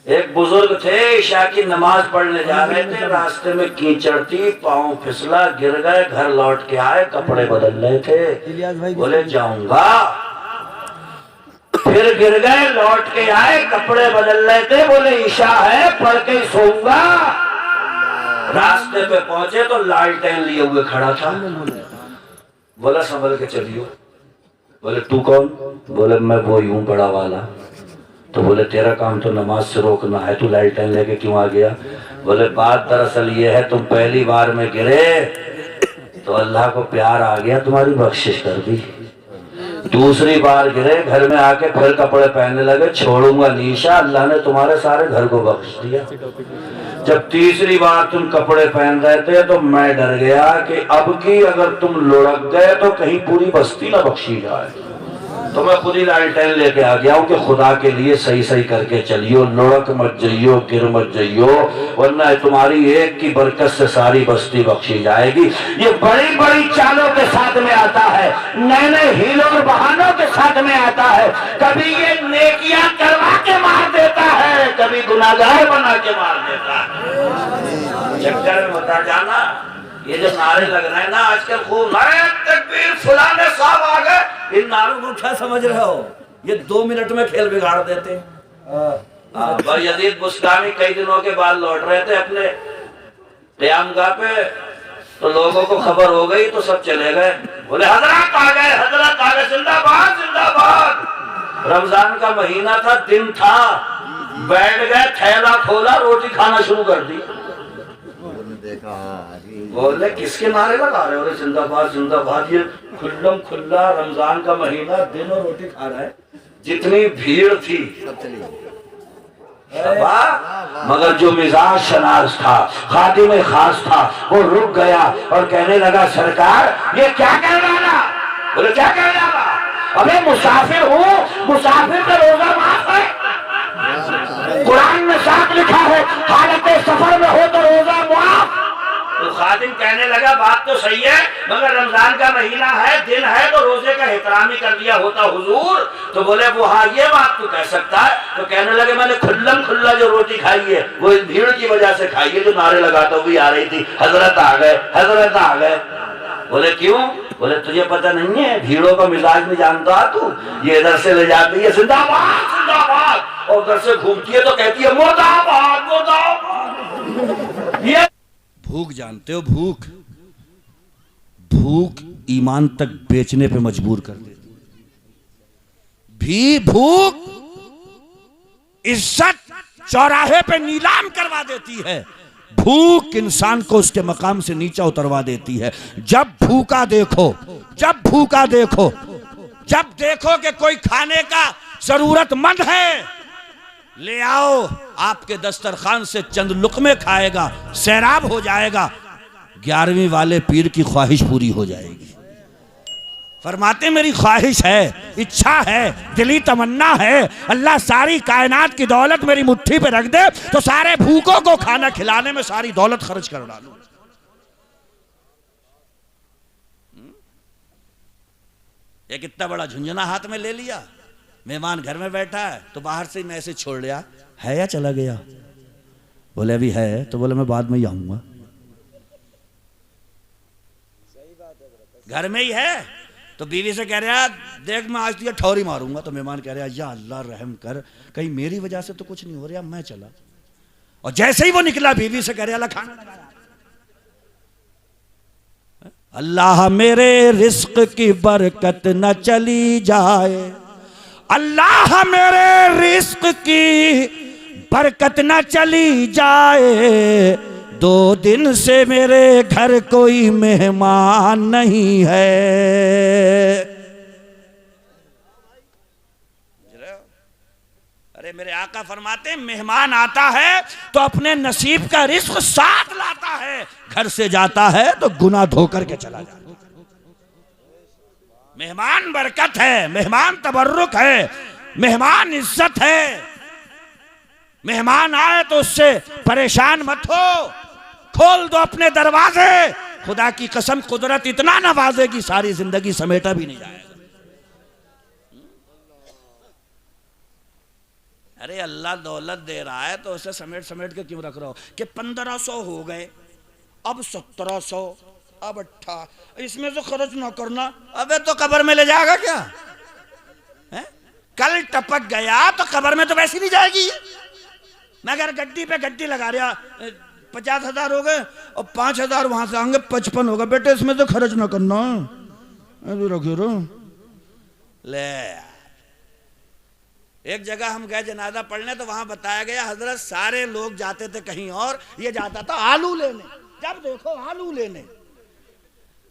एक बुजुर्ग थे, ईशा की नमाज पढ़ने जा रहे थे, रास्ते में कीचड़ थी, पाँव फिसला, गिर गए, घर लौट के आए, कपड़े बदल रहे थे, बोले जाऊंगा। फिर गिर गए, लौट के आए, कपड़े बदल रहे थे, बोले ईशा है, पढ़ के सोऊंगा। रास्ते पे पहुंचे तो लालटेन लिए हुए खड़ा था। बोला संभल के चलियो। बोले तू कौन? बोले मैं वो हूं बड़ा वाला। तो बोले तेरा काम तो नमाज से रोकना है, तू लालटेन लेके क्यों आ गया? बोले बात दरअसल ये है, तुम पहली बार में गिरे तो अल्लाह को प्यार आ गया, तुम्हारी बख्शिश कर दी। दूसरी बार गिरे, घर में आके फिर कपड़े पहनने लगे, छोड़ूंगा नीशा, अल्लाह ने तुम्हारे सारे घर को बख्श दिया। जब तीसरी बार तुम कपड़े पहन रहे थे तो मैं डर गया कि अब की अगर तुम लुढ़क गए तो कहीं पूरी बस्ती ना बख्शी जाए। तो मैं खुद ही लालटेन लेके आ गया हूँ कि खुदा के लिए सही सही करके चलियो, लुढ़क मत जाइयो, गिर मत जाइयो, वरना तुम्हारी एक की बरकत से सारी बस्ती बख्शी जाएगी। ये बड़ी बड़ी चालों के साथ में आता है, नए नए हीलों और बहानों के साथ में आता है। कभी ये नेकियां करवा के मार देता है, कभी गुनाहगार बना के मार देता है। चक्कर में बता जाना, ये जो नारे लग रहे हैं ना आजकल खूब, नारे तकबीर, फलाने साहब आ गए, इन नारों को क्या समझ रहे हो? ये 2 मिनट में खेल बिगाड़ देते हैं। यजीद बुस्तामी कई दिनों के बाद लौट रहे थे अपने क़यामगाह पे, तो लोगों को खबर हो गई तो सब चले गए, बोले हजरत आ गए, हजरत आ गए, जिंदाबाद जिंदाबाद। रमजान का महीना था, दिन था, बैठ गए, थैला खोला, रोटी खाना शुरू कर दी। देखा बोले किसके नारे लगा रहे हो? जिंदाबाद जिंदाबाद। ये खुल्लम खुल्ला रमजान का महीना, दिन और रोटी खा रहा है। जितनी भीड़ थी सब चली गई। मगर जो मिजाज शनाज था, खातिम खास था, वो रुक गया और कहने लगा सरकार ये क्या कह रहा? बोले क्या कह रहा? अबे मुसाफिर हूँ, मुसाफिर का रोजा माफ है। कुरान में साफ लिखा है हालत सफर में हो तो रोजा माफ। तो खादिम कहने लगा बात तो सही है, मगर रमजान का महीना है, दिन है, तो रोजे का एहतराम ही कर दिया होता हुजूर। तो बोले वो हाँ ये बात तो कह सकता है। तो कहने लगे मैंने खुल्लम खुल्ला जो रोटी खाई है वो इस भीड़ की वजह से खाई है जो नारे लगाता हुई आ रही थी, हजरत आ गए, हजरत आ गए। बोले क्यों? बोले तुझे पता नहीं है, भीड़ों का मिजाज नहीं जानता तू। ये इधर से ले जाती है जिंदाबाद जिंदाबाद, और उधर से घूमती है तो कहती है मुर्दाबाद मुर्दाबाद। ये भूख जानते हो? भूख, भूख ईमान तक बेचने पे मजबूर कर देती भी। भूख इज्जत चौराहे पे नीलाम करवा देती है। भूख इंसान को उसके मकाम से नीचा उतरवा देती है। जब भूखा देखो, जब भूखा देखो, जब देखो कि कोई खाने का जरूरतमंद है, ले आओ, आपके दस्तरखान से चंद लुकमे खाएगा, सैराब हो जाएगा, 11वीं वाले पीर की ख्वाहिश पूरी हो जाएगी। फरमाते मेरी ख्वाहिश है, इच्छा है, दिली तमन्ना है, अल्लाह सारी कायनात की दौलत मेरी मुट्ठी पे रख दे तो सारे भूखों को खाना खिलाने में सारी दौलत खर्च कर डालूं। एक इतना बड़ा झुंझुना हाथ में ले लिया, मेहमान घर में बैठा है तो बाहर से ही मैसेज छोड़ लिया, है या चला गया? बोले अभी है। तो बोले मैं बाद में ही आऊंगा। घर में ही है तो बीवी से कह रहा देख मैं आज तुझे ठौरी मारूंगा। तो मेहमान कह रहा या अल्लाह रहम कर, कहीं मेरी वजह से तो कुछ नहीं हो रहा, मैं चला। और जैसे ही वो निकला बीवी से कह रहा खाना लगा। अल्लाह मेरे रिस्क की बरकत न चली जाए, अल्लाह मेरे रिस्क की बरकत न चली जाए, 2 दिन से मेरे घर कोई मेहमान नहीं है। अरे मेरे आका फरमाते हैं मेहमान आता है तो अपने नसीब का रिस्क साथ लाता है, घर से जाता है तो गुनाह धोकर के चला जाता है। मेहमान बरकत है, मेहमान तबर्रुक है, मेहमान इज्जत है। मेहमान आए तो उससे परेशान मत हो, खोल दो अपने दरवाजे। खुदा की कसम कुदरत इतना नवाजेगी सारी जिंदगी समेटा भी नहीं जाएगा। अरे अल्लाह दौलत दे रहा है तो उसे समेट समेट के क्यों रख रहा हो कि 1500 हो गए, अब 1700, अब 18, इसमें से खर्च ना करना। अबे तो कब्र में ले जाएगा क्या है? कल टपक गया तो कब्र में तो वैसे नहीं जाएगी। मगर गड्डी पे गड्डी लगा रहा, 50,000 हो गए और 5,000 वहां से आएंगे, 55 होगा। बेटे इसमें तो खर्च ना करना, रखो रो। ले एक जगह हम गए जनाजा पढ़ने तो वहां बताया गया हजरत सारे लोग जाते थे कहीं और, ये जाता था आलू लेने। जब देखो आलू लेने।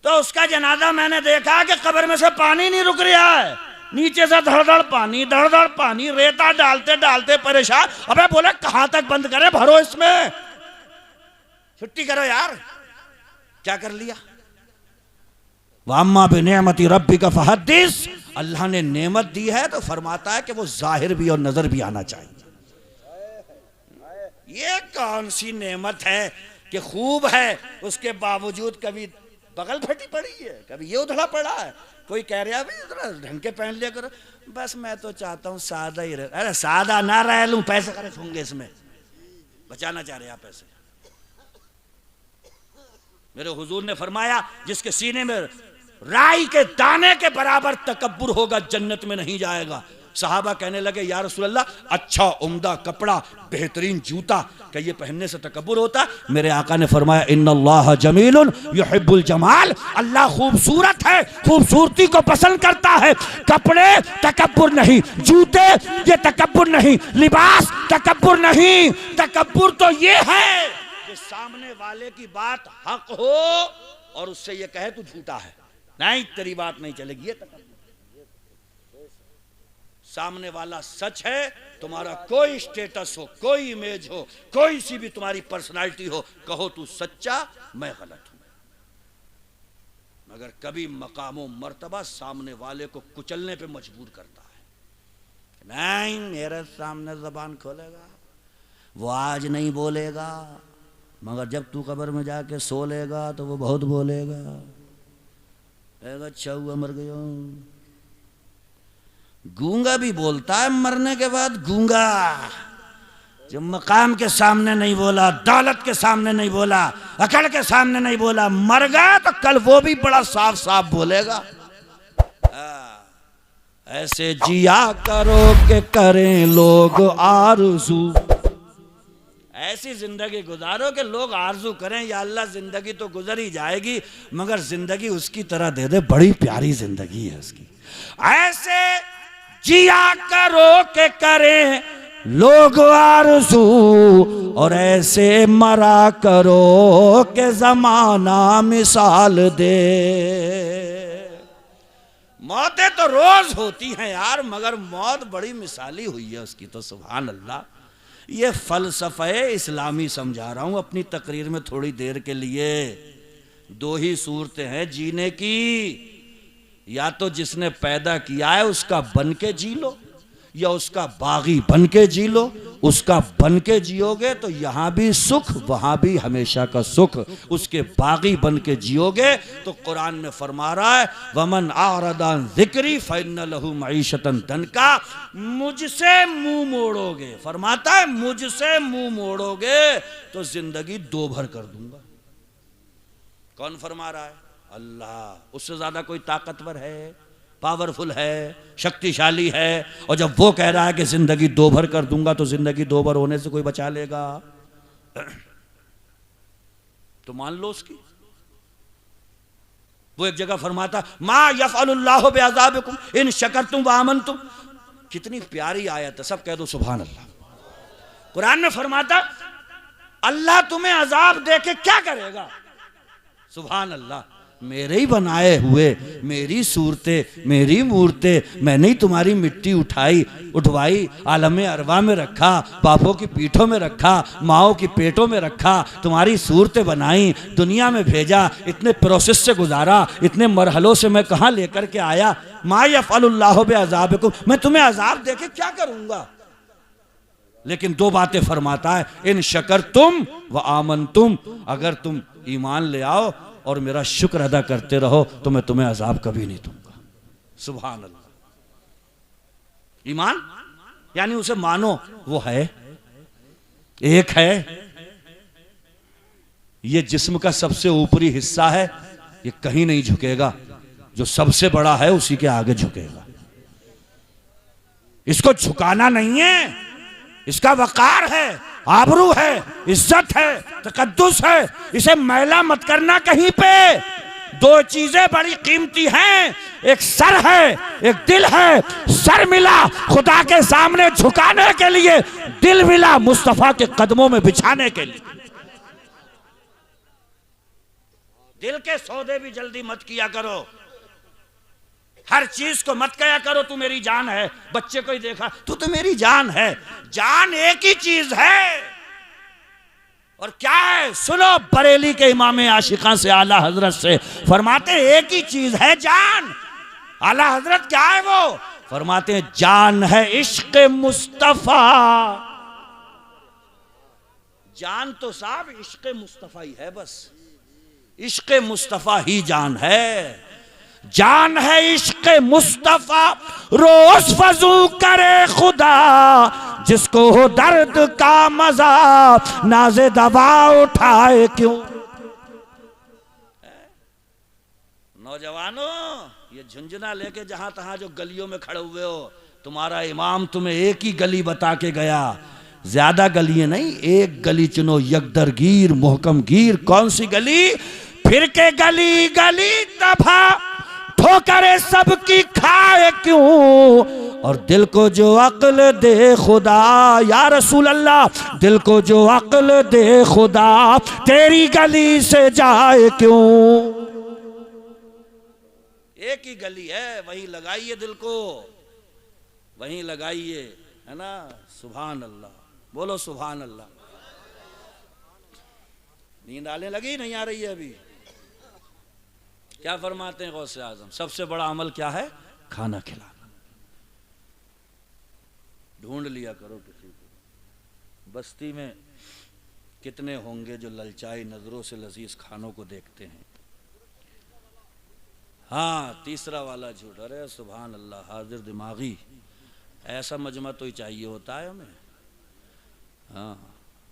तो उसका जनाजा मैंने देखा कि कब्र में से पानी नहीं रुक रहा है, नीचे से धड़धड़ पानी, धड़धड़ पानी, रेता डालते डालते परेशान। अबे बोले कहां तक बंद करे, भरो इसमें, छुट्टी करो यार। क्या कर लिया? वाम्मा बिनेमती रब्बी का फहद्दिस। अल्लाह ने नेमत दी है तो फरमाता है कि वो जाहिर भी और नजर भी आना चाहिए। ये कौन सी नेमत है कि खूब है उसके बावजूद कभी बगल फटी पड़ी है, कभी ये उधड़ा पड़ा है। कोई कह रहा है ढंग के पहन लिया करो, बस मैं तो चाहता हूं सादा ही रहे। अरे सादा ना रह लूं, पैसे खर्च होंगे इसमें, बचाना चाह रहे आप पैसे। मेरे हुजूर ने फरमाया जिसके सीने में राई के दाने के बराबर तकब्बुर होगा जन्नत में नहीं जाएगा। सहाबा कहने लगे या रसूल अल्लाह, अच्छा उम्दा कपड़ा, बेहतरीन जूता, क्या ये पहनने से तकब्बुर होता? मेरे आका ने फरमाया इन्नल्लाह जमीलुन युहिब्बुल जमाल, अल्लाह खूबसूरत है, खूबसूरती को पसंद करता है। कपड़े तकब्बुर नहीं, जूते ये तकब्बुर नहीं, लिबास तकब्बुर नहीं। तकब्बुर तो ये है कि सामने वाले की बात हक हो और उससे ये कहे तू झूठा है, नहीं तेरी बात नहीं चलेगी, ये तकब्बुर। सामने वाला सच है, तुम्हारा कोई स्टेटस हो, कोई इमेज हो, कोई सी भी तुम्हारी पर्सनालिटी हो, कहो तू सच्चा, मैं गलत हूं। मगर कभी मकामो मर्तबा सामने वाले को कुचलने पे मजबूर करता है, नहीं मेरे सामने जबान खोलेगा, वो आज नहीं बोलेगा, मगर जब तू कब्र में जाके सो लेगा तो वो बहुत बोलेगा, अच्छा हुआ मर गया। गूंगा भी बोलता है मरने के बाद, गूंगा जो मकाम के सामने नहीं बोला, दौलत के सामने नहीं बोला, अकड़ के सामने नहीं बोला, मर गया तो कल वो भी बड़ा साफ साफ बोलेगा। ऐसे जिया करो कि करें लोग आरज़ू, ऐसी जिंदगी गुजारो कि लोग आरज़ू करें या अल्लाह जिंदगी तो गुजर ही जाएगी मगर जिंदगी उसकी तरह दे दे, बड़ी प्यारी जिंदगी है उसकी। ऐसे जिया करो के करें लोग आरज़ू और ऐसे मरा करो के ज़माना मिसाल दे। मौतें तो रोज होती हैं यार, मगर मौत बड़ी मिसाली हुई है उसकी तो, सुभान अल्लाह। ये फ़लसफ़े इस्लामी समझा रहा हूं अपनी तकरीर में थोड़ी देर के लिए। दो ही सूरतें हैं जीने की, या तो जिसने पैदा किया है उसका बन के जी लो, या उसका बागी बन के जी लो। उसका बन के जियोगे तो यहां भी सुख वहां भी हमेशा का सुख, उसके बागी बन के जियोगे तो कुरान में फरमा रहा है वमन आरदान ज़िक्री फ़इन्न लहू मईशतन दनका, मुझसे मुंह मोड़ोगे, फरमाता है मुझसे मुंह मोड़ोगे तो जिंदगी दो भर कर दूंगा। कौन फरमा रहा है? अल्लाह। उससे ज्यादा कोई ताकतवर है, पावरफुल है, शक्तिशाली है? और जब वो कह रहा है कि जिंदगी दो भर कर दूंगा तो जिंदगी दो भर होने से कोई बचा लेगा? तो मान लो उसकी। वो एक जगह फरमाता मा यफ़अलुल्लाहु बिअज़ाबिकुम इन शकरतुम व आमनतुम। कितनी प्यारी आयत है, सब कह दो सुभान अल्लाह। कुरान में फरमाता अल्लाह तुम्हें अजाब दे के क्या करेगा? सुभान अल्लाह। मेरे ही बनाए हुए, मेरी सूरतें, मेरी मूर्तें, मैंने ही तुम्हारी मिट्टी उठवाई, आलम अरवा में रखा, बापों की पीठों में रखा, माओं की पेटों में रखा, तुम्हारी सूरतें बनाई, दुनिया में भेजा, इतने प्रोसेस से गुजारा, इतने मरहलों से मैं कहाँ लेकर के आया। मा यफ़अलुल्लाहु बिअज़ाबिकुम, मैं तुम्हें अजाब देके क्या करूंगा? लेकिन दो बातें फरमाता है इन शकरतुम व आमनतुम, अगर तुम ईमान ले आओ और मेरा शुक्र अदा करते रहो तो मैं तुम्हें अजाब कभी नहीं दूंगा। सुभान अल्लाह। ईमान यानी उसे मानो, वो है, एक है, ये जिस्म का सबसे ऊपरी हिस्सा है, ये कहीं नहीं झुकेगा, जो सबसे बड़ा है उसी के आगे झुकेगा। इसको झुकाना नहीं है, इसका वकार है, आबरू है, इज्जत है, तकद्दुस है, इसे मैला मत करना कहीं पे। दो चीजें बड़ी कीमती हैं, एक सर है, एक दिल है। सर मिला खुदा के सामने झुकाने के लिए, दिल मिला मुस्तफा के कदमों में बिछाने के लिए। दिल के सौदे भी जल्दी मत किया करो, हर चीज को मत कहा करो तू मेरी जान है। बच्चे को ही देखा, तू तो मेरी जान है। जान एक ही चीज है, और क्या है? सुनो बरेली के इमाम आशिकां से आला हजरत से फरमाते एक ही चीज है जान। आला हजरत क्या है वो? फरमाते हैं जान है इश्क मुस्तफा। जान तो साहब इश्क मुस्तफा ही है, बस इश्क मुस्तफा ही जान है। जान है इश्क मुस्तफा, रोज वजू करे खुदा, जिसको हो दर्द का मजा नाज़े दवा उठाए क्यों। नौजवानों, ये झुंझुना लेके जहां तहां जो गलियों में खड़े हुए हो, तुम्हारा इमाम तुम्हें एक ही गली बता के गया, ज्यादा गलियां नहीं, एक गली चुनो, यकदरगीर मोहकमगीर। कौन सी गली? फिर के गली गली दफा ठोकरे सबकी खाए क्यों, और दिल को जो अक्ल दे खुदा, या रसूल अल्लाह, दिल को जो अक्ल दे खुदा तेरी गली से जाए क्यों। एक ही गली है, वहीं लगाइए दिल को, वहीं लगाइए, है ना। सुभान अल्लाह, बोलो सुभान अल्लाह। नींद आने लगी? नहीं आ रही है अभी? क्या फरमाते हैं गौसे आजम? सबसे बड़ा अमल क्या है? खाना खिलाना। ढूंढ लिया करो किसी को। बस्ती में कितने होंगे जो ललचाई नजरों से लजीज खानों को देखते हैं। हाँ, तीसरा वाला झूठ। अरे सुभान अल्लाह, हाजिर दिमागी, ऐसा मजमा तो ही चाहिए होता है हमें। हाँ,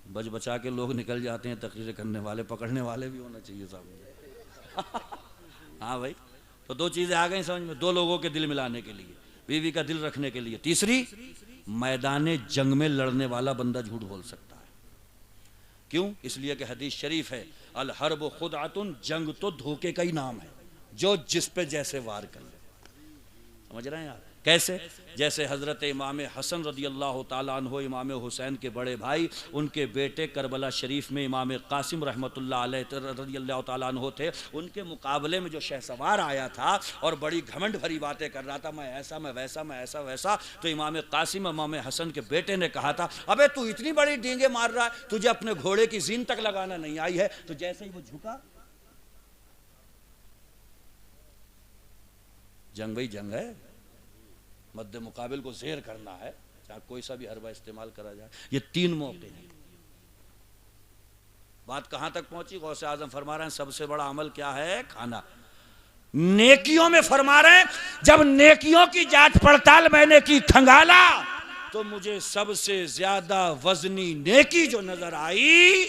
बच बचा के लोग निकल जाते हैं, तकरीरें करने वाले, पकड़ने वाले भी होना चाहिए सामने। हाँ भाई, तो दो चीजें आ गई समझ में, दो लोगों के दिल मिलाने के लिए, बीवी का दिल रखने के लिए। तीसरी, मैदान जंग में लड़ने वाला बंदा झूठ बोल सकता है। क्यों? इसलिए कि हदीस शरीफ है, अल हर्ब खुदअतुन, जंग तो धोखे का ही नाम है, जो जिस पे जैसे वार कर ले। समझ रहे हैं यार? कैसे? जैसे हजरत इमाम हसन रदी अल्लाह ताला अन्हु, इमाम हुसैन के बड़े भाई, उनके बेटे करबला शरीफ में इमाम कासिम रहमतुल्लाह अलैह रदी अल्लाह ताला अन्हु थे। उनके मुकाबले में जो शहसवार आया था और बड़ी घमंड भरी बातें कर रहा था, मैं ऐसा, मैं वैसा, मैं ऐसा वैसा, तो इमाम कासिम इमाम हसन के बेटे ने कहा था, अबे तू इतनी बड़ी डींगे मार रहा है, तुझे अपने घोड़े की जीन तक लगाना नहीं आई है। तो जैसे ही वो झुका, जंग भाई जंग है, मद्दे मुकाबिल को ज़ेर करना है, चाहे कोई सा भी हरबा इस्तेमाल करा जाए। ये तीन मौके हैं। बात कहां तक पहुंची? गौसे आजम फरमा रहे हैं सबसे बड़ा अमल क्या है? खाना। नेकियों में फरमा रहे हैं, जब नेकियों की जांच पड़ताल मैंने की, खंगाला, तो मुझे सबसे ज्यादा वजनी नेकी जो नजर आई,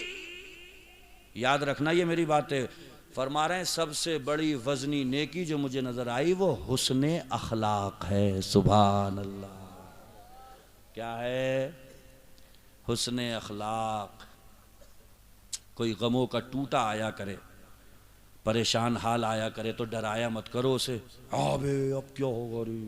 याद रखना ये मेरी बात है, फरमा रहे हैं सबसे बड़ी वजनी नेकी जो मुझे नजर आई वो हुस्ने अखलाक है। सुभान अल्लाह। क्या है? हुस्ने अखलाक। कोई गमों का टूटा आया करे, परेशान हाल आया करे, तो डराया मत करो उसे, अबे अब क्या होगा रे,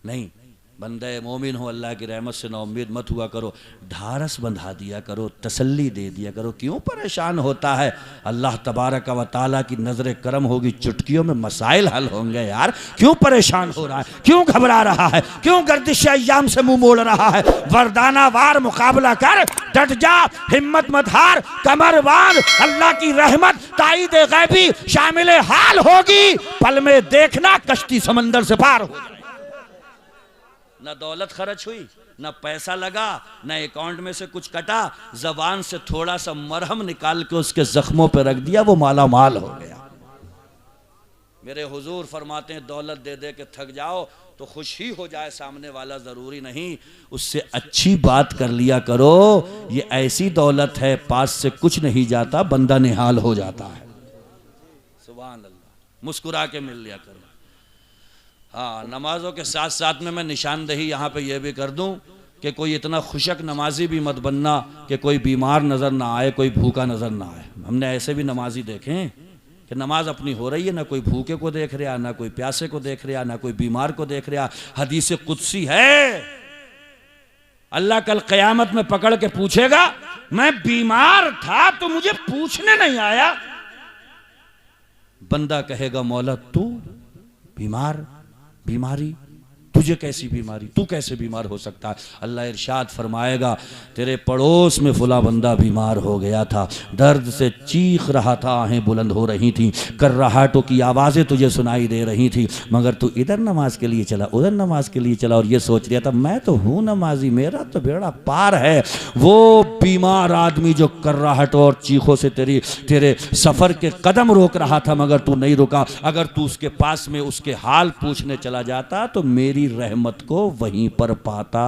नहीं। बंदे मोमिन हो, अल्लाह की रहमत से नाउम्मीद मत हुआ करो, ढारस बंधा दिया करो, तसल्ली दे दिया करो। क्यों परेशान होता है? अल्लाह तबारक व तआला की नजर करम होगी, चुटकियों में मसाइल हल होंगे यार। क्यों परेशान हो रहा है? क्यों घबरा रहा है? क्यों गर्दिश अय्याम से मुंह मोड़ रहा है? वरदाना वार मुकाबला कर, डट जा, हिम्मत मत हार, कमर बांध, अल्लाह की रहमत ताईद गैबी शामिल हाल होगी, पल में देखना कश्ती समंदर से पार हो। न दौलत खर्च हुई, न पैसा लगा, न अकाउंट में से कुछ कटा, जबान से थोड़ा सा मरहम निकाल के उसके जख्मों पे रख दिया, वो माला माल हो गया। मेरे हुजूर फरमाते हैं, दौलत दे दे के थक जाओ तो खुश ही हो जाए सामने वाला, जरूरी नहीं, उससे अच्छी बात कर लिया करो। ये ऐसी दौलत है, पास से कुछ नहीं जाता, बंदा निहाल हो जाता है। सुभान अल्लाह। मुस्कुरा के मिल लिया करो। हाँ, नमाजों के साथ साथ में मैं निशानदही यहाँ पे ये भी कर दूँ कि कोई इतना खुशक नमाजी भी मत बनना कि कोई बीमार नज़र ना आए, कोई भूखा नज़र ना आए। हमने ऐसे भी नमाजी देखे कि नमाज अपनी हो रही है, ना कोई भूखे को देख रहा, ना कोई प्यासे को देख रहा, ना कोई बीमार को देख रहा। हदीस कुदसी है, अल्लाह कल क़यामत में पकड़ के पूछेगा, मैं बीमार था तो मुझे पूछने नहीं आया। बंदा कहेगा, मौला तू बीमार, बीमारी तुझे कैसी बीमारी, तू कैसे बीमार हो सकता है? अल्लाह इरशाद फरमाएगा, तेरे पड़ोस में फुला बंदा बीमार हो गया था, दर्द से चीख रहा था, आहें बुलंद हो रही थी, कर्राहटों की आवाज़ें तुझे सुनाई दे रही थी, मगर तू इधर नमाज के लिए चला, उधर नमाज के लिए चला, और ये सोच रहा था मैं तो हूँ नमाजी, मेरा तो बेड़ा पार है। वो बीमार आदमी जो कर्राहटों और चीखों से तेरे सफ़र के कदम रोक रहा था, मगर तू नहीं रुका, अगर तू उसके पास में उसके हाल पूछने चला जाता तो मेरी रहमत को वहीं पर पाता।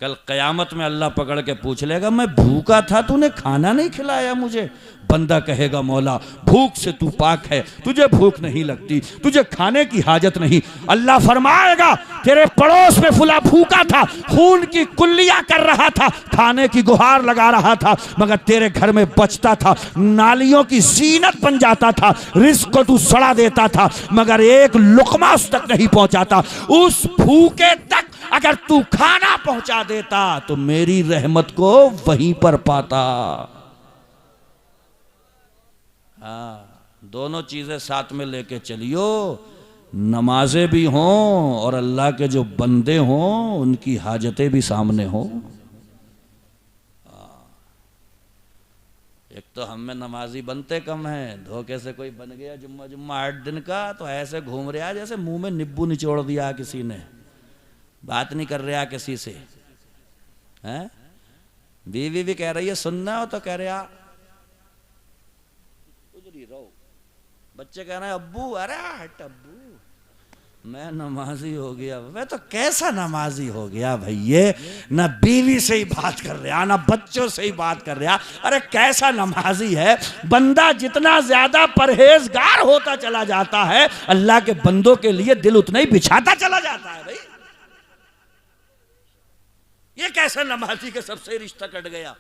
कल कयामत में अल्लाह पकड़ के पूछ लेगा, मैं भूखा था तूने खाना नहीं खिलाया मुझे। बंदा कहेगा, मौला भूख से तू पाक है, तुझे भूख नहीं लगती, तुझे खाने की हाजत नहीं। अल्लाह फरमाएगा, तेरे पड़ोस में फुला भूखा था, खून की कुल्लियां कर रहा था, खाने की गुहार लगा रहा था, मगर तेरे घर में बचता था, नालियों की जीनत बन जाता था, रिस्क को तू सड़ा देता था, मगर एक लुकमा उस तक नहीं पहुंचाता। उस भूखे तक अगर तू खाना पहुंचा देता तो मेरी रहमत को वहीं पर पाता। हाँ, दोनों चीजें साथ में लेके चलियो, नमाजें भी हों और अल्लाह के जो बंदे हों उनकी हाजतें भी सामने हों। एक तो हम में नमाजी बनते कम हैं, धोखे से कोई बन गया जुम्मा 8 दिन का तो ऐसे घूम रहा जैसे मुंह में नींबू निचोड़ दिया किसी ने, बात नहीं कर रहा किसी से, हैं? बीवी भी कह रही है सुनना हो तो कह रहा उधरी रहो, बच्चे कह रहे हैं अब्बू, अरे हट अब्बू, मैं नमाजी हो गया। मैं तो कैसा नमाजी हो गया भाई, ये ना बीवी से ही बात कर रहा ना बच्चों से ही बात कर रहा, अरे कैसा नमाजी है। बंदा जितना ज्यादा परहेजगार होता चला जाता है अल्लाह के बंदों के लिए दिल उतना ही बिछाता चला जाता है। भाई ये कैसा नमाजी के सबसे रिश्ता कट गया।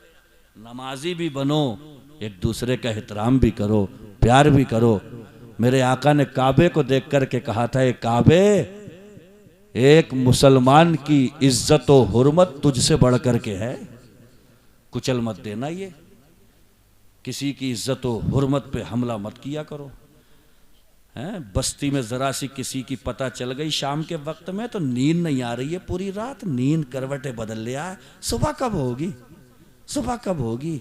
नमाजी भी बनो, एक दूसरे का एहतराम भी करो, प्यार भी करो। मेरे आका ने काबे को देख करके कहा था, ये काबे, एक मुसलमान की इज्जत और हुर्मत तुझसे बढ़ करके है, कुचल मत देना। ये किसी की इज्जत और हुर्मत पे हमला मत किया करो। हैं, बस्ती में जरा सी किसी की पता चल गई शाम के वक्त में तो नींद नहीं आ रही है पूरी रात, नींद करवटें बदल लिया है, सुबह कब होगी, सुबह कब होगी।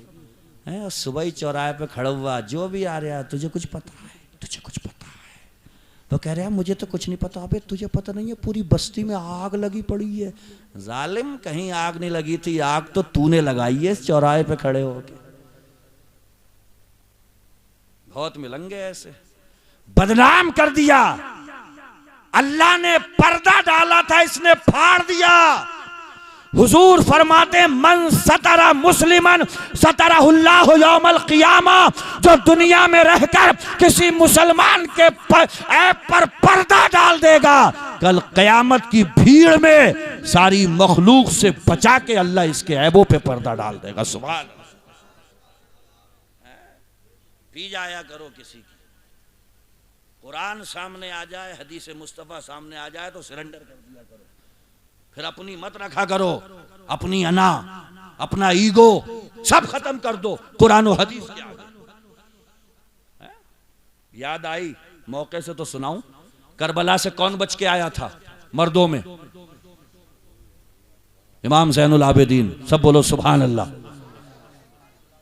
हैं, और सुबह ही चौराहे पे खड़ा हुआ, जो भी आ रहा है तुझे कुछ पता है, तुझे कुछ पता है, वो कह रहा है मुझे तो कुछ नहीं पता। अबे तुझे पता नहीं है, पूरी बस्ती में आग लगी पड़ी है। जालिम, कहीं आग नहीं लगी थी, आग तो तूने लगाई है इस चौराहे पे खड़े होके। बहुत मिलेंगे ऐसे, बदनाम कर दिया, अल्लाह ने पर्दा डाला था इसने फाड़ दिया। हुजूर फरमाते, मन सतरा मुस्लिमन सतरहुल्लाहु यौमल क़ियामा, जो दुनिया में रहकर किसी मुसलमान के ऐब पर पर्दा डाल देगा, कल क़यामत की भीड़ में सारी मखलूक से बचा के अल्लाह इसके ऐबों पे पर्दा डाल देगा। सुभान अल्लाह। पी जाया करो किसी की, कुरान सामने आ जाए, हदीस मुस्तफ़ा सामने आ जाए तो सरेंडर कर दिया करो, फिर अपनी मत रखा करो, अपनी अना, अपना ईगो सब खत्म कर दो कुरान और हदीस के आगे। याद आई, मौके से तो सुनाऊं, करबला से कौन बच के आया था मर्दों में? इमाम ज़ैनुल आबिदीन, सब बोलो सुभान अल्लाह।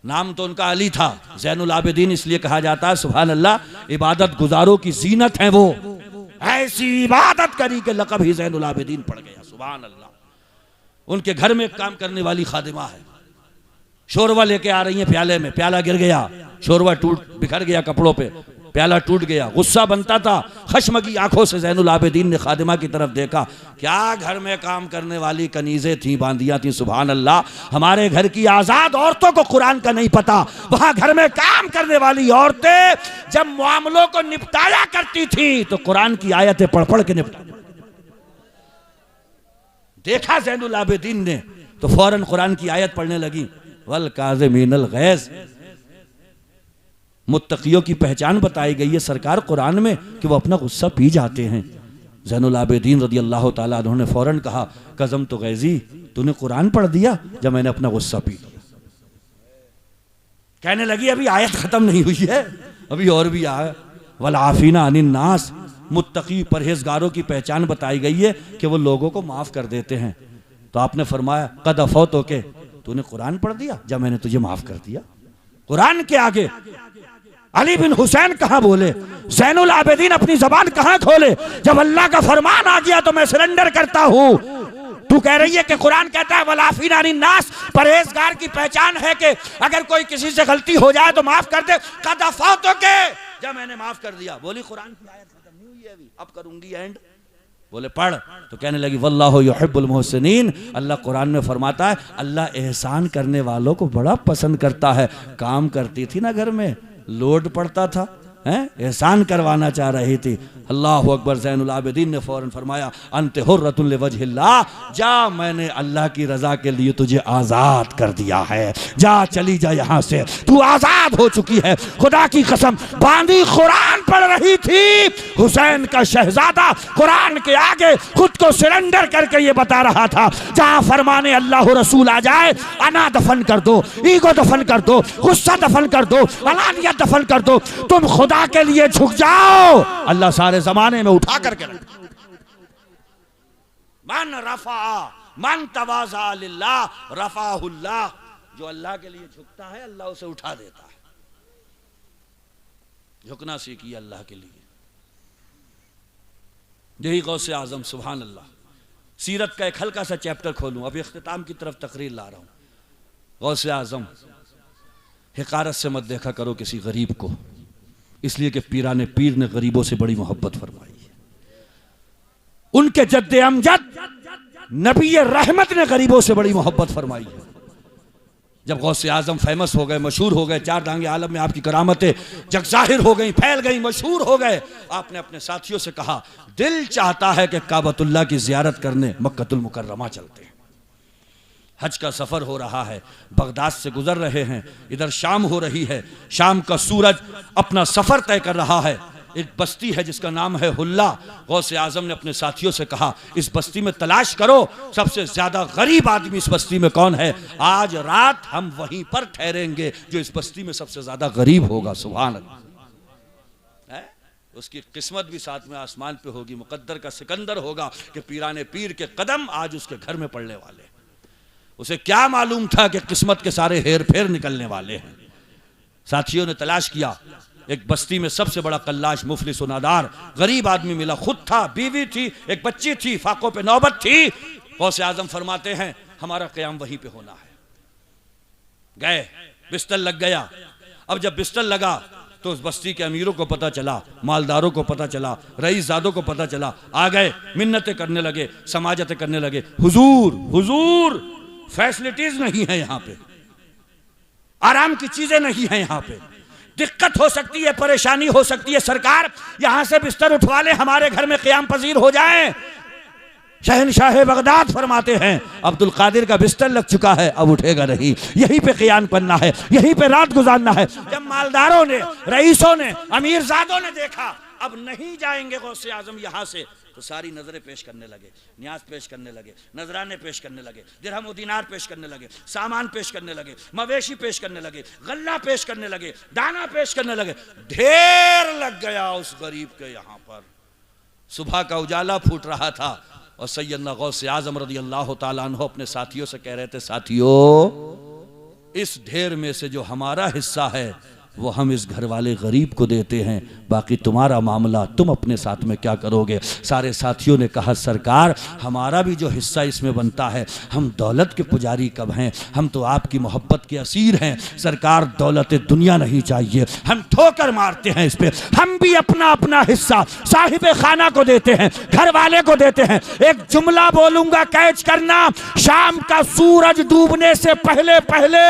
नाम तो उनका अली था, ज़ैनुल आबिदीन इसलिए कहा जाता है सुभान अल्लाह, इबादत गुजारों की जीनत है वो, ऐसी इबादत करी कि लक़ब ही ज़ैनुल आबिदीन पड़ गया। सुभान अल्लाह। उनके घर में काम करने वाली खादिमा है, शोरवा लेके आ रही है प्याले में, प्याला गिर गया, शोरवा बिखर गया कपड़ों पे, प्याला टूट गया, गुस्सा बनता था, खश्म की आंखों से ज़ैनुल आबिदीन ने खादिमा की तरफ देखा, क्या घर में काम करने वाली कनीज़ें थी, बांदियां थी। सुभान अल्लाह। हमारे घर की आज़ाद औरतों को कुरान का नहीं पता, वहां घर में काम करने वाली औरतें जब मामलों को निपटाया करती थी तो कुरान की आयतें पढ़ पढ़ के निपटा। देखा ज़ैनुल आबिदीन ने तो फौरन कुरान की आयत पढ़ने लगी, वल काज़िमीनल गैज़। मुत्तकियों की पहचान बताई गई है सरकार कुरान में कि वो अपना गुस्सा पी जाते हैं। ज़ैनुल आबिदीन रज़ी अल्लाह ताला अन्हु ने फौरन कहा, कज़म तो गैज़ी, तूने कुरान पढ़ दिया जब मैंने अपना गुस्सा पी लिया। कहने लगी अभी आयत खत्म नहीं हुई है, अभी और भी आया, वल आफीना अनिन नास। मुत्तकी परहेजगारों की पहचान बताई गई है कि वो लोगों को माफ कर देते हैं। तो आपने फरमाया कद अफौतो के, तूने कुरान पढ़ दिया जब मैंने तुझे माफ कर दिया। कुरान के आगे अली बिन हुसैन कहां बोले, ज़ैनुल आबिदीन अपनी जबान कहां खोले? जब अल्लाह का फरमान आ गया तो मैं सरेंडर करता हूं। तू कह रही है कि कुरान कहता है वलाफीना अनिन नास, परहेजगार की पहचान है कि अगर कोई किसी से गलती हो जाए तो माफ कर दे। कद अफौतो के, जब मैंने माफ कर दिया। बोली कुरान की आयत खत्म नहीं हुई है अभी, अब करूंगी एंड। बोले पढ़, तो कहने लगी वल्लाहु युहिब्बुल मुहसिनीन। अल्लाह कुरान में फरमाता है अल्लाह एहसान करने वालों को बड़ा पसंद करता है। काम करती थी ना घर में, लोड पड़ता था, हैं, एहसान करवाना चाह रही थी। अल्लाह अकबर। ज़ैनुल आबिदीन ने फौरन फरमाया अंत हुर्रतुन लिवजहिल्लाह, जा मैंने अल्लाह की रजा के लिए तुझे आज़ाद कर दिया है, जा चली जा यहाँ से, तू आज़ाद हो चुकी है। खुदा की कसम, बांदी कुरान पढ़ रही थी, हुसैन का शहजादा कुरान के आगे खुद को सरेंडर करके ये बता रहा था जहाँ फरमाने अल्लाह रसूल आ जाए, अना दफन कर दो, ईगो दफन कर दो, गुस्सा दफन कर दो, अलानियत दफन कर दो, तुम खुदा के लिए झुक जाओ, अल्लाह सारे जमाने में उठा करके रखा। मन रफा मन तवाज़ा लिल्लाह रफाहुल्लाह, जो अल्लाह के लिए झुकता है अल्लाह उसे उठा देता है। झुकना सीखिए अल्लाह के लिए। यही गौसे आजम, सुभान अल्लाह। सीरत का एक हल्का सा चैप्टर खोलूं, अभी इख्तिताम की तरफ तकरीर ला रहा हूं। गौसे आजम, हिकारत से मत देखा करो किसी गरीब को, इसलिए कि पीराने पीर ने गरीबों से बड़ी मोहब्बत फरमाई है। उनके जद्दे अमजद नबी रहमत ने गरीबों से बड़ी मोहब्बत फरमाई है। जब गौसे आजम फेमस हो गए, मशहूर हो गए, चार धांगे आलम में आपकी करामतें जग जाहिर हो गई, फैल गई, मशहूर हो गए, आपने अपने साथियों से कहा दिल चाहता है कि काबतुल्लाह की जियारत करने मक्कतुल मुकर्रमा चलते हैं। हज का सफ़र हो रहा है, बगदाद से गुजर रहे हैं, इधर शाम हो रही है, शाम का सूरज अपना सफ़र तय कर रहा है। एक बस्ती है जिसका नाम है हुल्ला। गौसे आजम ने अपने साथियों से कहा इस बस्ती में तलाश करो सबसे ज्यादा गरीब आदमी इस बस्ती में कौन है, आज रात हम वहीं पर ठहरेंगे जो इस बस्ती में सबसे ज्यादा गरीब होगा। सुभान अल्लाह। उसकी किस्मत भी साथ में आसमान पे होगी, मुकद्दर का सिकंदर होगा कि पीराने पीर के कदम आज उसके घर में पड़ने वाले। उसे क्या मालूम था कि किस्मत के सारे हेर फेर निकलने वाले हैं। साथियों ने तलाश किया, एक बस्ती में सबसे बड़ा कल्लाश मुफलिस नादार गरीब आदमी मिला, खुद था, बीवी थी, एक बच्ची थी, फाकों पे नौबत थी। गौसे आजम फरमाते हैं हमारा क़याम वहीं पे होना है। गए, बिस्तर लग गया। अब जब बिस्तर लगा तो उस बस्ती के अमीरों को पता चला, मालदारों को पता चला, रईसजादों को पता चला, आ गए, मिन्नतें करने लगे, समाजतें करने लगे। हुजूर हुजूर फैसिलिटीज नहीं है यहाँ पे, आराम की चीजें नहीं है यहाँ पे, दिक्कत हो सकती है, परेशानी हो सकती है, सरकार यहां से बिस्तर उठवा ले, हमारे घर में क़याम पजीर हो जाए। शहनशाह बगदाद फरमाते हैं अब्दुल कादिर का बिस्तर लग चुका है, अब उठेगा नहीं, यहीं पे क़याम करना है, यहीं पे रात गुजारना है। जब मालदारों ने, रईसों ने, अमीरजादों ने देखा अब नहीं जाएंगे गौसे आजम यहाँ से, तो सारी नजरें पेश करने लगे, न्याज पेश करने लगे, नजराने पेश करने लगे, दिरहम व दीनार पेश करने लगे, सामान पेश करने लगे, मवेशी पेश करने लगे, गल्ला पेश करने लगे, दाना पेश करने लगे। ढेर लग गया उस गरीब के यहाँ पर। सुबह का उजाला फूट रहा था और सैयदना गौसे आजम रज़ी अल्लाह ताला अन्हु अपने साथियों से कह रहे थे, साथियों इस ढेर में से जो हमारा हिस्सा है वो हम इस घर वाले गरीब को देते हैं, बाकी तुम्हारा मामला, तुम अपने साथ में क्या करोगे। सारे साथियों ने कहा सरकार हमारा भी जो हिस्सा इसमें बनता है, हम दौलत के पुजारी कब हैं, हम तो आपकी मोहब्बत के असीर हैं सरकार, दौलत दुनिया नहीं चाहिए, हम ठोकर मारते हैं इस पे, हम भी अपना अपना हिस्सा साहिब खाना को देते हैं, घर वाले को देते हैं। एक जुमला बोलूंगा, कैच करना, शाम का सूरज डूबने से पहले पहले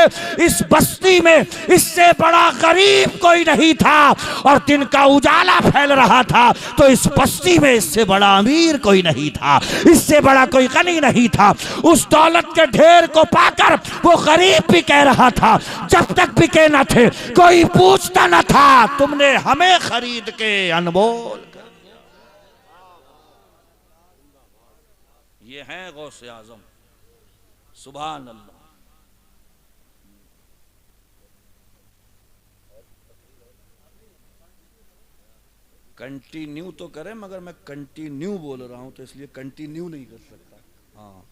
इस बस्ती में इससे बड़ा गरीब कोई नहीं था और दिन का उजाला फैल रहा था, तो इस बस्ती में इससे बड़ा अमीर कोई नहीं था, इससे बड़ा कोई गनी नहीं था। उस दौलत के ढेर को पाकर वो गरीब भी कह रहा था जब तक बिके न थे कोई पूछता न था, तुमने हमें खरीद के अनमोल कर दिया। ये है गौसे आजम, सुभान अल्लाह। कंटिन्यू तो करें, मगर मैं कंटिन्यू बोल रहा हूं तो इसलिए कंटिन्यू नहीं कर सकता। हाँ,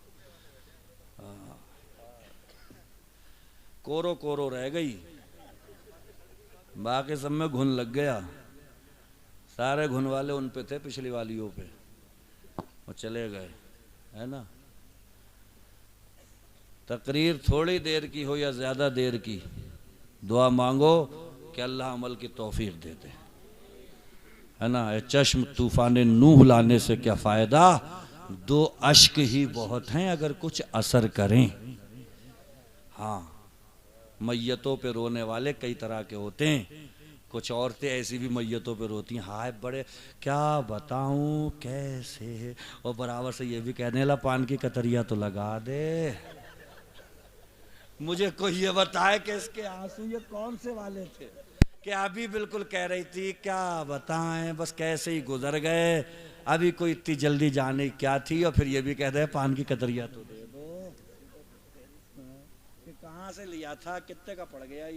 कोरो कोरो रह गई, बाकी सब में घुन लग गया। सारे घुन वाले उन पे थे, पिछली वालियों पे, वो चले गए, है ना। तकरीर थोड़ी देर की हो या ज्यादा देर की, दुआ मांगो कि अल्लाह अमल की तौफीक दे दे। है ना, ए चश्म तूफान नूह लाने से क्या फ़ायदा, 2 अश्क ही बहुत हैं अगर कुछ असर करें। हाँ, मैयतों पे रोने वाले कई तरह के होते हैं, कुछ औरतें ऐसी भी मैयतों पे रोती हैं, हाय बड़े क्या बताऊं कैसे, और बराबर से ये भी कहने ला पान की कतरिया तो लगा दे। मुझे कोई ये बताए कि इसके आंसू ये कौन से वाले थे, कि अभी बिल्कुल कह रही थी क्या बताएं बस कैसे ही गुजर गए, अभी कोई इतनी जल्दी जाने क्या थी, और फिर ये भी कह दे पान की कतरिया तो दे दो, कि कहाँ से लिया था, कितने का पड़ गया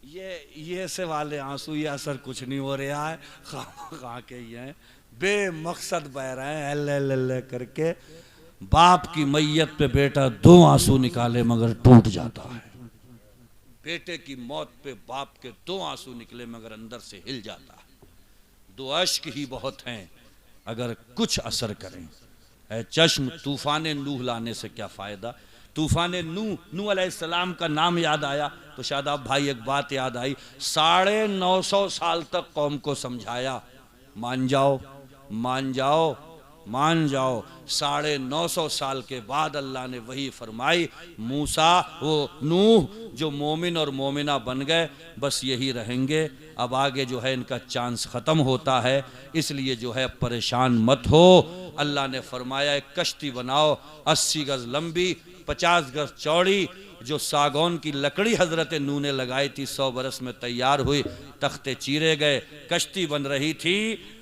ये से वाले आंसू, ये असर कुछ नहीं हो रहा है, खा के ये हैं, बेमकसद बह रहे हैं एल करके। बाप की मैयत पे बेटा 2 आंसू निकाले मगर टूट जाता है, बेटे की मौत पे बाप के 2 आंसू निकले मगर अंदर से हिल जाता है। 2 अश्क ही बहुत हैं अगर कुछ असर करें। ऐ चश्म तूफान नूह लाने से क्या फ़ायदा। तूफान नूह अलैहिस्सलाम का नाम याद आया तो शादाब भाई एक बात याद आई, 950 साल तक कौम को समझाया, मान जाओ मान जाओ मान जाओ। 950 साल के बाद अल्लाह ने वही फरमाई, मूसा वो नूह जो मोमिन और मोमिना बन गए बस यही रहेंगे, अब आगे जो है इनका चांस ख़त्म होता है, इसलिए जो है परेशान मत हो। अल्लाह ने फरमाया एक कश्ती बनाओ 80 गज लंबी 50 गज चौड़ी, जो सागौन की लकड़ी हजरत नूह ने लगाई थी 100 बरस में तैयार हुई, तख्ते चीरे गए, कश्ती बन रही थी।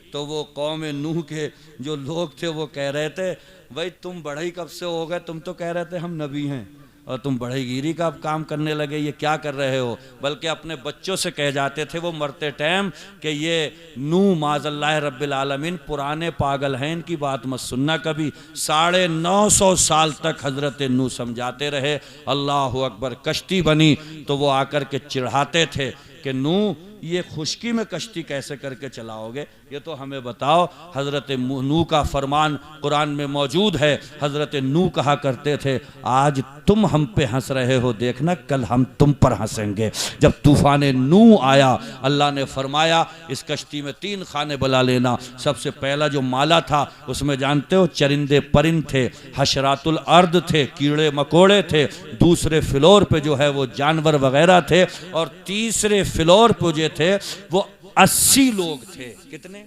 तो वो कौम नूह के जो लोग थे वो कह रहे थे, भाई तुम बढ़ई कब से हो गए, तुम तो कह रहे थे हम नबी हैं और तुम बढ़ईगिरी का काम करने लगे, ये क्या कर रहे हो। बल्कि अपने बच्चों से कह जाते थे वो मरते टाइम कि ये नूह माज़ल्लाह रब्बिल आलमीन पुराने पागल हैं, इनकी बात मत सुनना कभी। 950 साल तक हजरत नूह समझाते रहे, अल्लाह अकबर। कश्ती बनी तो वो आकर के चिढ़ाते थे कि नूह ये खुश्की में कश्ती कैसे करके चलाओगे, ये तो हमें बताओ। हज़रत नूह का फरमान कुरान में मौजूद है, हज़रत नूह कहा करते थे, आज तुम हम पे हंस रहे हो, देखना कल हम तुम पर हंसेंगे। जब तूफान नूह आया अल्लाह ने फरमाया इस कश्ती में 3 खाने बना लेना। सबसे पहला जो माला था उसमें जानते हो चरिंदे परिंद थे, हशरातुल अर्द थे, कीड़े मकोड़े थे। दूसरे फ्लोर पे जो है वो जानवर वगैरह थे, और तीसरे फ्लोर पे जो थे वो 80 लोग थे। कितने?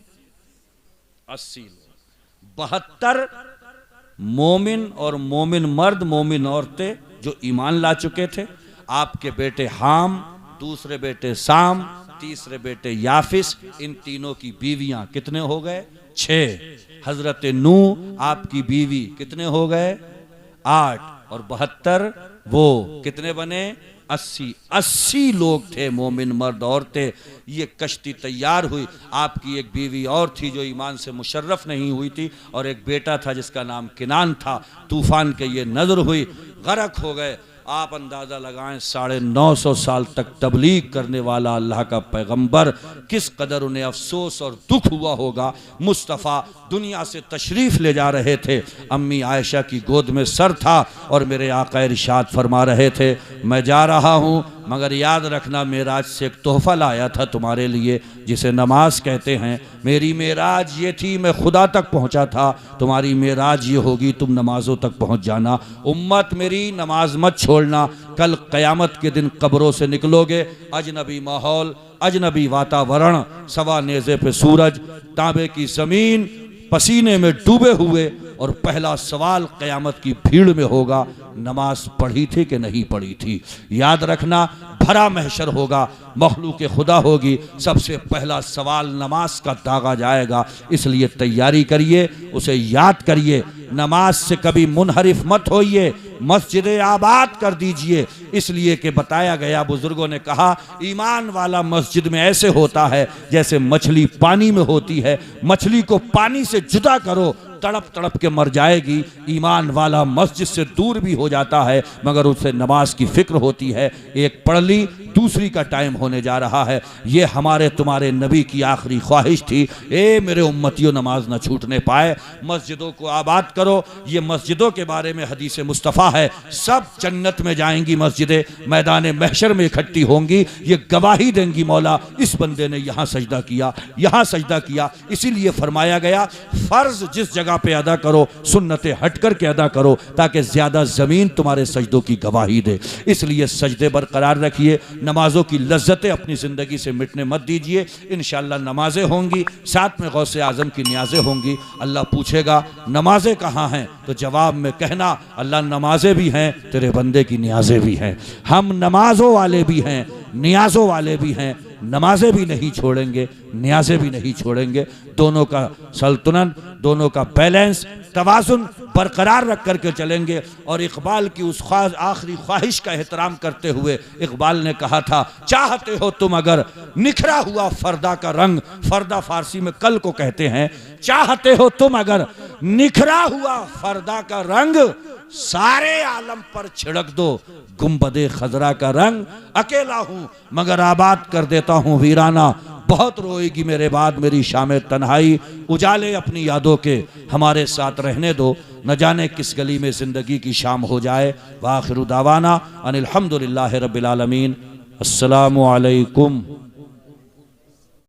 80 लोग। 72 मोमिन और मोमिन मर्द मोमिन औरतें जो ईमान ला चुके थे। आपके बेटे हाम, दूसरे बेटे साम, तीसरे बेटे याफिस, इन तीनों की बीवियां कितने हो गए? 6। हजरत नूह आपकी बीवी कितने हो गए? 8 और 72 वो कितने बने? 80 लोग थे मोमिन मर्द औरतें। ये कश्ती तैयार हुई, आपकी एक बीवी और थी जो ईमान से मुशर्रफ नहीं हुई थी, और एक बेटा था जिसका नाम किनान था। तूफान के ये नजर हुई, गरक हो गए। आप अंदाज़ा लगाएं 950 साल तक तबलीग करने वाला अल्लाह का पैगंबर, किस कदर उन्हें अफसोस और दुख हुआ होगा। मुस्तफ़ा दुनिया से तशरीफ़ ले जा रहे थे, अम्मी आयशा की गोद में सर था और मेरे आका इरशाद फरमा रहे थे, मैं जा रहा हूँ मगर याद रखना मेराज से एक तोहफ़ा लाया था तुम्हारे लिए जिसे नमाज कहते हैं। मेरी मेराज ये थी, मैं खुदा तक पहुँचा था, तुम्हारी मेराज ये होगी, तुम नमाज़ों तक पहुँच जाना। उम्मत मेरी नमाज मत छोड़ना, कल क़यामत के दिन कब्रों से निकलोगे, अजनबी माहौल, अजनबी वातावरण, सवा नेज़े पे सूरज, तांबे की ज़मीन, पसीने में डूबे हुए, और पहला सवाल क़यामत की भीड़ में होगा, नमाज पढ़ी थी कि नहीं पढ़ी थी। याद रखना भरा महशर होगा, मखलूक खुदा होगी, सबसे पहला सवाल नमाज का दागा जाएगा। इसलिए तैयारी करिए, उसे याद करिए, नमाज से कभी मुनहरिफ मत होइए, मस्जिद आबाद कर दीजिए। इसलिए कि बताया गया, बुजुर्गों ने कहा, ईमान वाला मस्जिद में ऐसे होता है जैसे मछली पानी में होती है। मछली को पानी से जुदा करो, तड़प तड़प के मर जाएगी। ईमान वाला मस्जिद से दूर भी हो जाता है मगर उसे नमाज की फिक्र होती है, एक पढ़ ली दूसरी का टाइम होने जा रहा है। ये हमारे तुम्हारे नबी की आखिरी ख्वाहिश थी, ए मेरे उम्मतियों नमाज न छूटने पाए। मस्जिदों को आबाद करो। ये मस्जिदों के बारे में हदीस मुस्तफ़ा है, सब जन्नत में जाएंगी मस्जिदें, मैदान महशर में इकट्ठी होंगी। ये गवाही देंगी मौला इस बंदे ने यहाँ सजदा किया, यहाँ सजदा किया। इसीलिए फरमाया गया फर्ज जिस जगह पे अदा करो सुन्नतें हट कर के अदा करो ताकि ज्यादा जमीन तुम्हारे सजदों की गवाही दे। इसलिए सजदे बरकरार रखिए, नमाजों की लज्जतें अपनी जिंदगी से मिटने मत दीजिए। इंशाअल्लाह नमाजें होंगी, साथ में गौसे आजम की न्याज़ें होंगी। अल्लाह पूछेगा नमाजें कहाँ हैं, तो जवाब में कहना अल्लाह नमाजें भी हैं, तेरे बंदे की न्याज़ें भी हैं। हम नमाजों वाले भी हैं, न्याज़ों वाले भी हैं, नमाजें भी नहीं छोड़ेंगे, न्याज़ें भी नहीं छोड़ेंगे। दोनों का सल्तनत, दोनों का बैलेंस, तवाज़ुन बरकरार रख करके चलेंगे। और इकबाल की उस आखिरी ख्वाहिश का एहतराम करते हुए इकबाल ने कहा था, चाहते हो तुम अगर निखरा हुआ फरदा का रंग, फरदा फारसी में कल को कहते हैं, चाहते हो तुम अगर निखरा हुआ फरदा का रंग, सारे आलम पर छिड़क दो गुंबदे खजरा का रंग। अकेला हूं मगर आबाद कर देता हूं वीराना, बहुत रोएगी मेरे बाद मेरी शाम तन्हाई। उजाले अपनी यादों के हमारे साथ रहने दो, न जाने किस गली में जिंदगी की शाम हो जाए। वाखिरु दावाना अनिल हम्दुलिल्लाहि रब्बिल आलमीन। अस्सलामु अलैकुम।